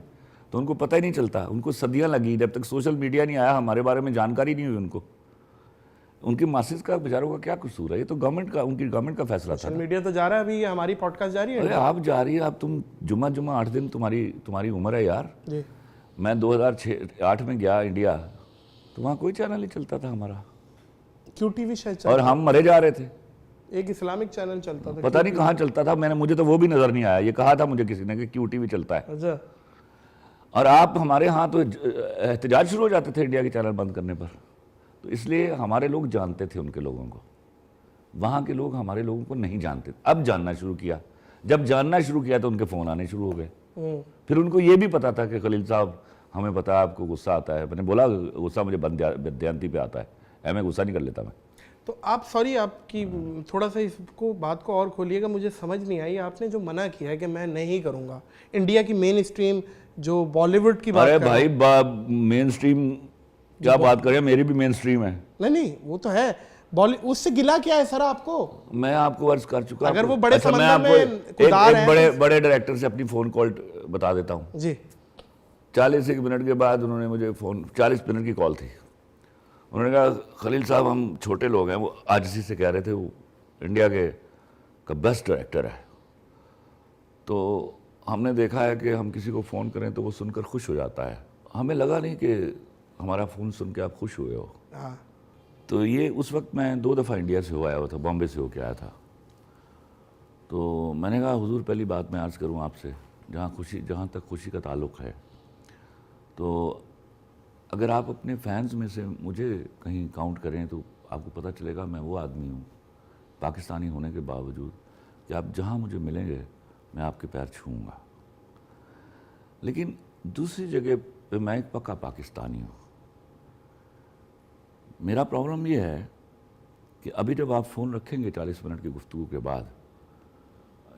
तो उनको पता ही नहीं चलता। उनको सदियाँ लगी, जब तक सोशल मीडिया नहीं आया हमारे बारे में जानकारी नहीं हुई उनको। उनकी मासिस का, बेचारों का क्या कसूर है? ये तो गवर्नमेंट का, उनकी गवर्नमेंट का फैसला था। सोशल मीडिया तो जा रहा है, अभी हमारी पॉडकास्ट जा रही है। अरे आप जा रही है, आप तुम जुम्मा 8 दिन तुम्हारी उम्र है यार जी। मैं 2008 में गया इंडिया, तो वहाँ कोई चैनल नहीं चलता था हमारा। QTV शायद और हम मरे जा रहे थे। एक इस्लामिक चैनल चलता था, पता नहीं कहाँ चलता था, मुझे तो वो भी नजर नहीं आया। ये कहा था मुझे किसी ने कि QTV चलता है। अच्छा। और आप हमारे यहाँ तो एहतजाज शुरू हो जाते थे इंडिया के चैनल बंद करने पर। तो इसलिए हमारे लोग जानते थे उनके लोगों को, वहाँ के लोग हमारे लोगों को नहीं जानते। अब जानना शुरू किया, जब जानना शुरू किया तो उनके फ़ोन आने शुरू हो गए। फिर उनको ये भी पता था कि खलील साहब, हमें पता है आपको गुस्सा आता है। मैंने बोला गुस्सा मुझे बदयांती पे आता है, मैं गुस्सा नहीं कर लेता मैं। तो आप, सॉरी, आपकी थोड़ा सा इसको बात को और खोलिएगा, मुझे समझ नहीं आई। आपने जो मना किया है कि मैं नहीं करूँगा इंडिया की मेन स्ट्रीम जो बॉलीवुड की बात, अरे भाई मेन स्ट्रीम क्या बात करें, मेरी भी मेन स्ट्रीम है। नहीं वो तो है, उससे गिला क्या है सर आपको? मैं आपको अर्ज कर चुका। अगर वो बड़े समंदर में एक बड़े डायरेक्टर से अपनी फोन कॉल बता देता हूँ जी। 40 मिनट के बाद उन्होंने मुझे फोन, 40 मिनट की कॉल थी। उन्होंने कहा खलील साहब हम छोटे लोग हैं, वो आजिज़ी से कह रहे थे, वो इंडिया का बेस्ट डायरेक्टर है। तो हमने देखा है कि हम किसी को फ़ोन करें तो वो सुनकर खुश हो जाता है। हमें लगा नहीं कि हमारा फ़ोन सुन के आप खुश हुए हो। तो ये उस वक्त मैं 2 दफ़ा इंडिया से हो आया हुआ था, बॉम्बे से होके आया था। तो मैंने कहा हुजूर पहली बात मैं अर्ज़ करूँ आपसे, जहाँ तक खुशी का ताल्लुक़ है, तो अगर आप अपने फैंस में से मुझे कहीं काउंट करें तो आपको पता चलेगा मैं वो आदमी हूँ, पाकिस्तानी होने के बावजूद, कि आप जहाँ मुझे मिलेंगे मैं आपके पैर छूऊंगा। लेकिन दूसरी जगह पे मैं एक पक्का पाकिस्तानी हूँ। मेरा प्रॉब्लम ये है कि अभी जब आप फ़ोन रखेंगे 40 मिनट की गुफ्तगू के बाद,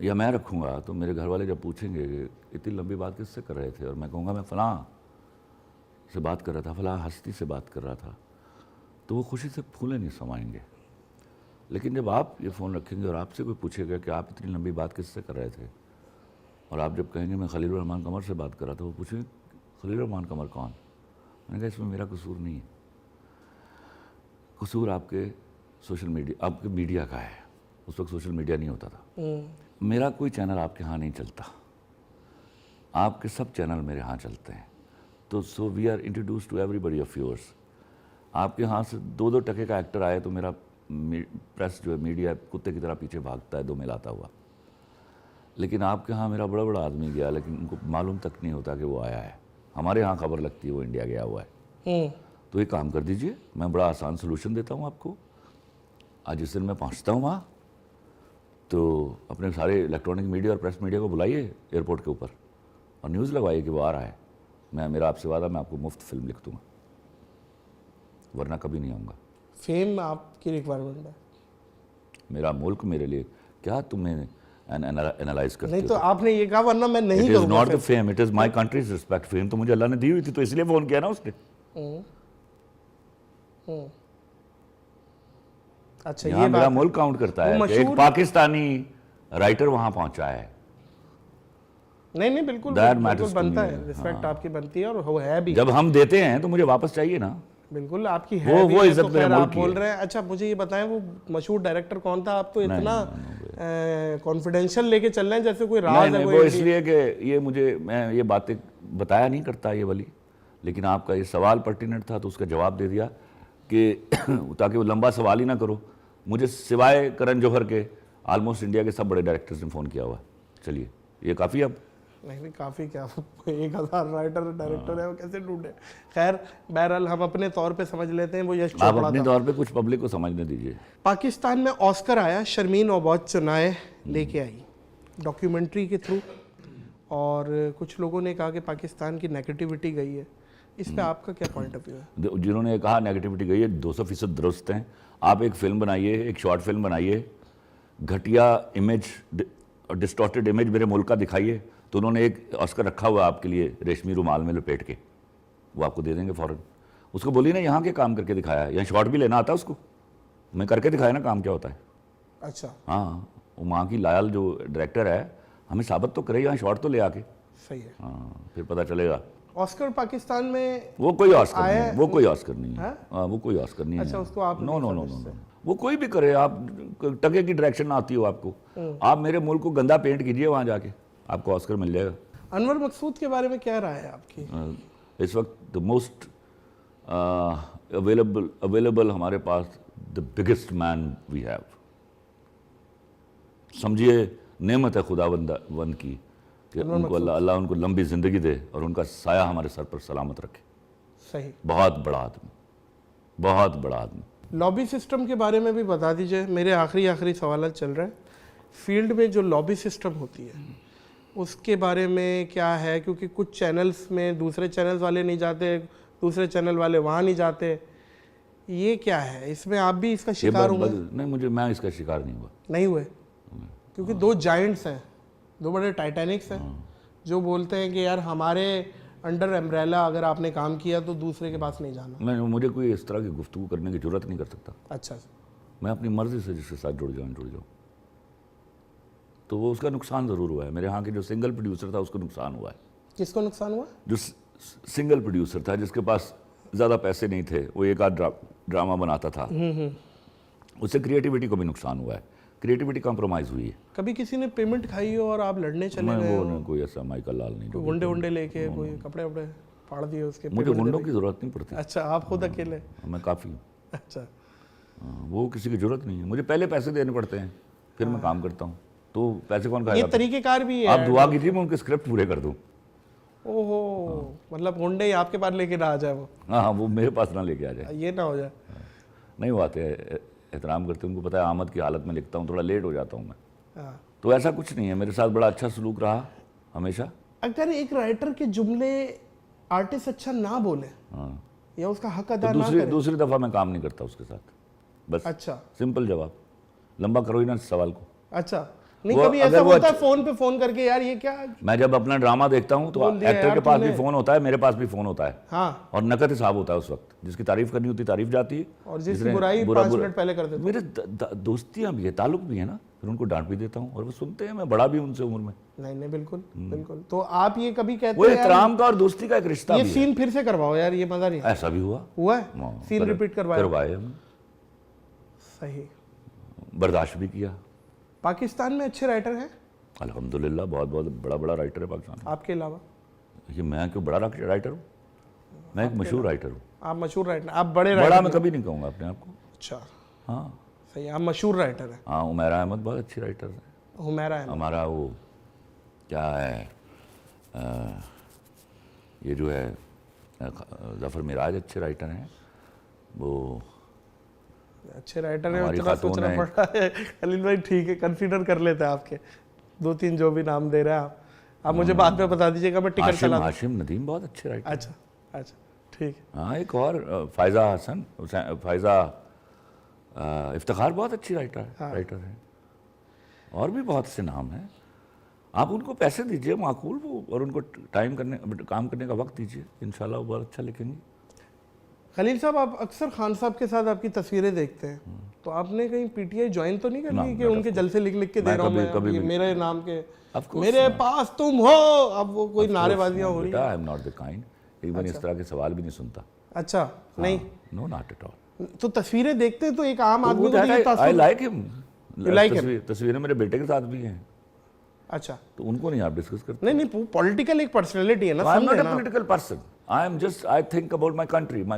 या मैं रखूँगा, तो मेरे घर वाले जब पूछेंगे कि इतनी लंबी बात किससे कर रहे थे, और मैं कहूँगा मैं फ़लाँ से बात कर रहा था, फ़लाँ हस्ती से बात कर रहा था, तो वो खुशी से फूले नहीं समाएंगे। लेकिन जब आप ये फ़ोन रखेंगे और आपसे कोई पूछेगा कि आप इतनी लंबी बात किससे कर रहे थे, और आप जब कहेंगे मैं खलील रहमान कमर से बात कर रहा था, वो पूछेंगे खलील रहमान कमर कौन? मैंने कहा इसमें मेरा कसूर नहीं है, कसूर आपके सोशल मीडिया आपके मीडिया का है, उस वक्त सोशल मीडिया नहीं होता था। मेरा कोई चैनल आपके यहाँ नहीं चलता, आपके सब चैनल मेरे यहाँ चलते हैं। तो so we are introduce to everybody of yours. आपके यहाँ से 2-2 टके का एक्टर आए तो मेरा प्रेस जो है, मीडिया कुत्ते की तरह पीछे भागता है 2 मिलाता हुआ। लेकिन आपके यहाँ मेरा बड़ा बड़ा आदमी गया, लेकिन उनको मालूम तक नहीं होता कि वो आया है। हमारे यहाँ खबर लगती है वो इंडिया गया हुआ है। तो एक काम कर दीजिए, मैं बड़ा आसान सोल्यूशन देता हूँ आपको। आज जिस दिन मैं पहुँचता हूँ वहाँ, तो अपने सारे इलेक्ट्रॉनिक मीडिया और प्रेस मीडिया को बुलाइए एयरपोर्ट के ऊपर और न्यूज़ लगवाइए कि वो आ रहा है। मेरा आपसे वादा, मैं आपको मुफ्त फिल्म लिख दूँगा, वरना कभी नहीं आऊँगा। फेम आपकी रिक्वायरमेंट है? मेरा मुल्क मेरे लिए, क्या तुम्हें एनालाइज करते नहीं तो आपने ये कहा, वरना मैं नहीं करूँगा। It is not the fame, it is my countries respect. Fame तो मुझे अल्लाह ने दी हुई थी, तो इसलिए फ़ोन किया ना उसने। अच्छा, यहाँ ये मेरा बात मुल्क काउंट करता है कि मशहूर- एक पाकिस्तानी राइटर वहाँ पहुँचा है। नहीं बिल्कुल That बिल्कुल matters to बनता me, है, रिस्पेक्ट आपकी बनती है और वो है भी। जब हम देते हैं तो मुझे वापस चाहिए ना। बिल्कुल आपकी है वो भी है, इज्जत तो मेरे खैर आप मुल्क की बोल है। रहे हैं। अच्छा मुझे ये बताएं, वो मशहूर डायरेक्टर कौन था? आप तो इतना कॉन्फिडेंशियल लेके चल रहे हैं जैसे कोई राज है। नहीं, कोई वो इसलिए कि ये मुझे, मैं ये बातें बताया नहीं करता ये वाली, लेकिन आपका ये सवाल पर्टिनेंट था तो उसका जवाब दे दिया कि ताकि वो लंबा सवाल ही ना करो। मुझे सिवाय करण जौहर के ऑलमोस्ट इंडिया के सब बड़े डायरेक्टर्स ने फ़ोन किया हुआ। चलिए ये काफ़ी। अब नहीं काफ़ी क्या, 1000 राइटर डायरेक्टर है, वो कैसे ढूंढे? खैर बहरहाल हम अपने तौर पे समझ लेते हैं वो यश आप चोपड़ा अपने था। तौर पे कुछ पब्लिक को समझने दीजिए। पाकिस्तान में ऑस्कर आया, शर्मीन ओबाद चुनाए लेके आई डॉक्यूमेंट्री के थ्रू, और कुछ लोगों ने कहा कि पाकिस्तान की नेगेटिविटी गई है। इस पे आपका क्या पॉइंट ऑफ व्यू है? जिन्होंने कहा नेगेटिविटी गई है 200% दुरुस्त हैं। आप एक फिल्म बनाइए, एक शॉर्ट फिल्म बनाइए, घटिया इमेज, डिस्टॉर्टेड इमेज मेरे मुल्क का दिखाइए, तो उन्होंने एक ऑस्कर रखा हुआ आपके लिए रेशमी रुमाल में लपेट के, वो आपको दे देंगे फ़ौरन। उसको बोलिए ना यहाँ के काम करके दिखाया, यहाँ शॉर्ट भी लेना आता है उसको, मैं करके दिखाया ना काम क्या होता है। अच्छा हाँ, वो वहाँ की लायल जो डायरेक्टर है, हमें साबित तो करे, यहाँ शॉर्ट तो ले आके। सही है। हाँ, फिर पता चलेगा। ऑस्कर पाकिस्तान में वो कोई ऑस्कर नहीं आया- है, वो कोई ऑस्कर नहीं है। हाँ? हाँ, वो कोई ऑस्कर नहीं है। अच्छा, उसको आप नो नो नो नो, वो कोई भी करे, आप टके की डायरेक्शन आती हो आपको, आप मेरे मुल्क को गंदा पेंट कीजिए वहाँ जाके, आपको ऑस्कर मिल जाएगा। अनवर मकसूद के बारे में क्या राय है आपकी? इस वक्त द मोस्ट अवेलेबल हमारे पास, the biggest man we have. समझिए नेमत है खुदावंद की कि उनको अल्लाह उनको लंबी ज़िंदगी दे और उनका साया हमारे सर पर सलामत रखे। सही। बहुत बड़ा आदमी, बहुत बड़ा आदमी। लॉबी सिस्टम के बारे में भी बता दीजिए, मेरे आखिरी सवाल चल रहे हैं। फील्ड में जो लॉबी सिस्टम होती है उसके बारे में क्या है? क्योंकि कुछ चैनल्स में दूसरे चैनल्स वाले नहीं जाते, दूसरे चैनल वाले वहाँ नहीं जाते, ये क्या है? इसमें आप भी इसका शिकार हुए? नहीं, मैं इसका शिकार नहीं हुआ। नहीं हुए? क्योंकि 2 जायंट्स हैं, 2 बड़े टाइटैनिक्स हैं, जो बोलते हैं कि यार हमारे अंडर एम्ब्रेला अगर आपने काम किया तो दूसरे के पास नहीं जाना। मुझे कोई इस तरह की गुफ्तगू करने की जरूरत नहीं कर सकता। अच्छा, मैं अपनी मर्जी से जिसके साथ जुड़ जाऊँ तो वो उसका नुकसान ज़रूर हुआ है। मेरे यहाँ के जो सिंगल प्रोड्यूसर था उसको नुकसान हुआ है। किसको नुकसान हुआ? जो सिंगल प्रोड्यूसर था, जिसके पास ज़्यादा पैसे नहीं थे, वो एक आध ड्रामा बनाता था, उससे क्रिएटिविटी को भी नुकसान हुआ है। क्रिएटिविटी कॉम्प्रोमाइज़ हुई है। कभी किसी ने पेमेंट खाई हो और आप लड़ने चले गए वो हो? नहीं, कोई ऐसा माइकल लाल नहीं। गुंडे वुंडे लेके कोई कपड़े वपड़े फाड़ दिए उसके? मुझे गुंडों की ज़रूरत नहीं पड़ती। अच्छा, आप खुद अकेले? मैं काफ़ी। अच्छा, वो किसी की ज़रूरत नहीं है। मुझे पहले पैसे देने पड़ते हैं, फिर मैं काम करता हूँ। तो पैसे कौन ये खाएगा? तरीकेकार भी है। आप दुआ कीजिए मैं उनके स्क्रिप्ट पूरे कर दूँ। ओहो, मतलब गुंडे ही आपके पास लेके ना आ जाए वो? हाँ, वो मेरे पास ना लेके आ जाए। ये ना हो जाए। नहीं, वो आते हैं, एहतराम करते हैं, उनको पता है आमद की हालत में लिखता हूँ, थोड़ा लेट हो जाता हूँ मैं। हाँ। तो ऐसा कुछ नहीं है, मेरे साथ बड़ा अच्छा सलूक रहा हमेशा। अगर एक राइटर के जुमले आर्टिस्ट अच्छा ना बोले हाँ, या उसका हक अदा तो ना करे? दूसरी दफ़ा मैं काम नहीं करता उसके साथ, बस। अच्छा, सिंपल जवाब, लंबा करो ही ना सवाल को। अच्छा, नहीं वो कभी अगर ऐसा वो होता है फोन पे फोन करके, यार ये क्या? मैं जब अपना ड्रामा देखता हूँ तो बोल दिया एक्टर यार के पास भी तूने। फ़ोन होता है, मेरे पास भी फ़ोन होता है, हाँ, और नकद हिसाब होता है उस वक्त। जिसकी तारीफ करनी होती तारीफ जाती है, और जिसकी जिसने बुराई बुरा- 5 बुरा- मिनट पहले कर देते। मेरे दोस्तियाँ भी है, ताल्लुक भी है ना, फिर उनको डांट भी देता हूँ और वो सुनते हैं। मैं बड़ा भी उनसे उम्र में। नहीं बिल्कुल बिल्कुल। तो आप ये कभी वो कहते हैं यार एहतराम का और दोस्ती का एक रिश्ता ये भी है। सीन फिर से करवाओ यार, ये मजा नहीं ऐसा भी हुआ हुआ है? सीन रिपीट करवाया? करवाए हमने। सही। बर्दाश्त भी किया। पाकिस्तान में अच्छे राइटर हैं अल्हम्दुलिल्लाह, बहुत बहुत बड़ा राइटर है पाकिस्तान में। आपके अलावा? ये मैं क्यों बड़ा राइटर हूँ? मैं एक मशहूर राइटर हूँ। आप मशहूर राइटर, आप बड़े बड़ा राइटर मैं कभी नहीं कहूँगा अपने आप को। अच्छा, हाँ सही, आप मशहूर राइटर हैं। हाँ, उमैरा अहमद बहुत अच्छी राइटर है। हुमैरा अहमद, हमारा वो क्या है, ये जो है ज़फ़र मिराज अच्छे राइटर हैं। वो अच्छे राइटर हैं, हमारी उतना खातून सोचना है। पड़ रहा है। खलील भाई ठीक है, कंसीडर कर लेते हैं आपके 2-3 जो भी नाम दे रहे हैं आप मुझे बाद में बता दीजिएगा, मैं टिकट चला दूं। हाशिम नदीम बहुत अच्छे राइटर। अच्छा अच्छा, ठीक है। हाँ, एक और फ़ायज़ा इफ्तिखार बहुत अच्छी राइटर है। और भी बहुत से नाम हैं। आप उनको पैसे दीजिए माकूल, वो और उनको काम करने का वक्त दीजिए, इंशाल्लाह वो बहुत अच्छा लिखेंगे। खलील साहब, आप अक्सर खान साहब के साथ आपकी तस्वीरें देखते हैं, तो आपने कहीं पीटीआई ज्वाइन तो नहीं कर ली कि उनके जलसे लिख के दे रहा हूँ मैं ये मेरे नाम के, मेरे पास तुम हो, अब वो कोई नारेबाजियां हो रही हैं? आई am not the kind, even इस तरह के सवाल भी नहीं सुनता। अच्छा, नहीं, नो नॉट एट ऑल। तो तस्वीरें देखते हैं तो एक आम आदमी को आई लाइक हिम, like तस्वीरें मेरे बेटे के साथ भी हैं। अच्छा, तो उनको नहीं आप डिस्कस करते? नहीं, पॉलिटिकल एक पर्सनैलिटी है ना। I am not a political person, I think about my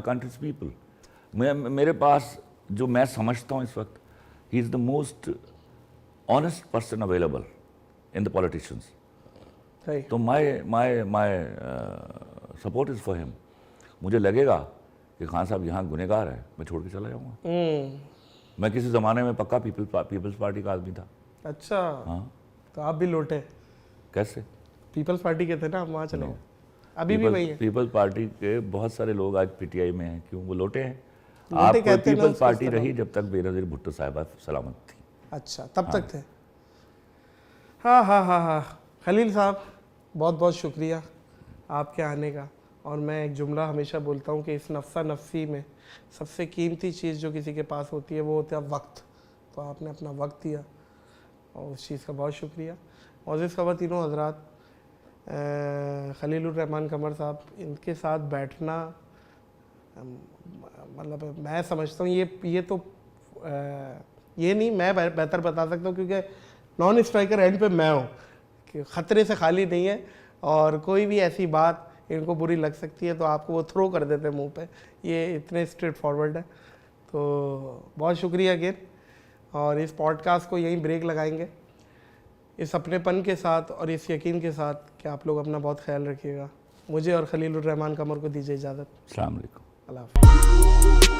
country's people. मेरे पास जो मैं समझता हूँ इस वक्त, he is the most honest person available in the politicians. तो my support is for him. मुझे लगेगा कि खान साहब यहाँ गुनहगार है, मैं छोड़ के चला जाऊँगा। मैं किसी ज़माने में पक्का पीपल्स पार्टी का आदमी था। अच्छा, हाँ, तो आप भी लौटे? कैसे? पीपल्स पार्टी के थे ना, आप वहाँ चले गए? अभी भी वही है? पीपल्स पार्टी के बहुत सारे लोग आज पीटीआई में हैं, क्यों? वो लौटे हैं। आप पीपल्स पार्टी रही जब तक बेनज़ीर भुट्टो साहिबा सलामत थी। अच्छा, तब तक थे। हाँ, खलील साहब, बहुत बहुत शुक्रिया आपके आने का। और मैं एक जुमला हमेशा बोलता हूँ कि इस नफ्सा नफ्सी में सबसे कीमती चीज़ जो किसी के पास होती है वो होता है वक्त। तो आपने अपना वक्त दिया और उस चीज़ का बहुत शुक्रिया। मौजूद ख़वातीनों हज़रात, खलीलुर रहमान कमर साहब, इनके साथ बैठना, मतलब मैं समझता हूँ ये तो ये नहीं मैं बेहतर बता सकता हूँ, क्योंकि नॉन स्ट्राइकर एंड पे मैं हूँ कि ख़तरे से खाली नहीं है, और कोई भी ऐसी बात इनको बुरी लग सकती है तो आपको वो थ्रो कर देते हैं मुंह पे। ये इतने स्ट्रेट फॉरवर्ड है। तो बहुत शुक्रिया अगेन, और इस पॉडकास्ट को यहीं ब्रेक लगाएंगे, इस अपनेपन के साथ और इस यकीन के साथ कि आप लोग अपना बहुत ख्याल रखिएगा। मुझे और खलीलुर रहमान कमर को दीजिए इजाज़त। अस्सलाम वालेकुम। अल्लाह हाफ़िज़।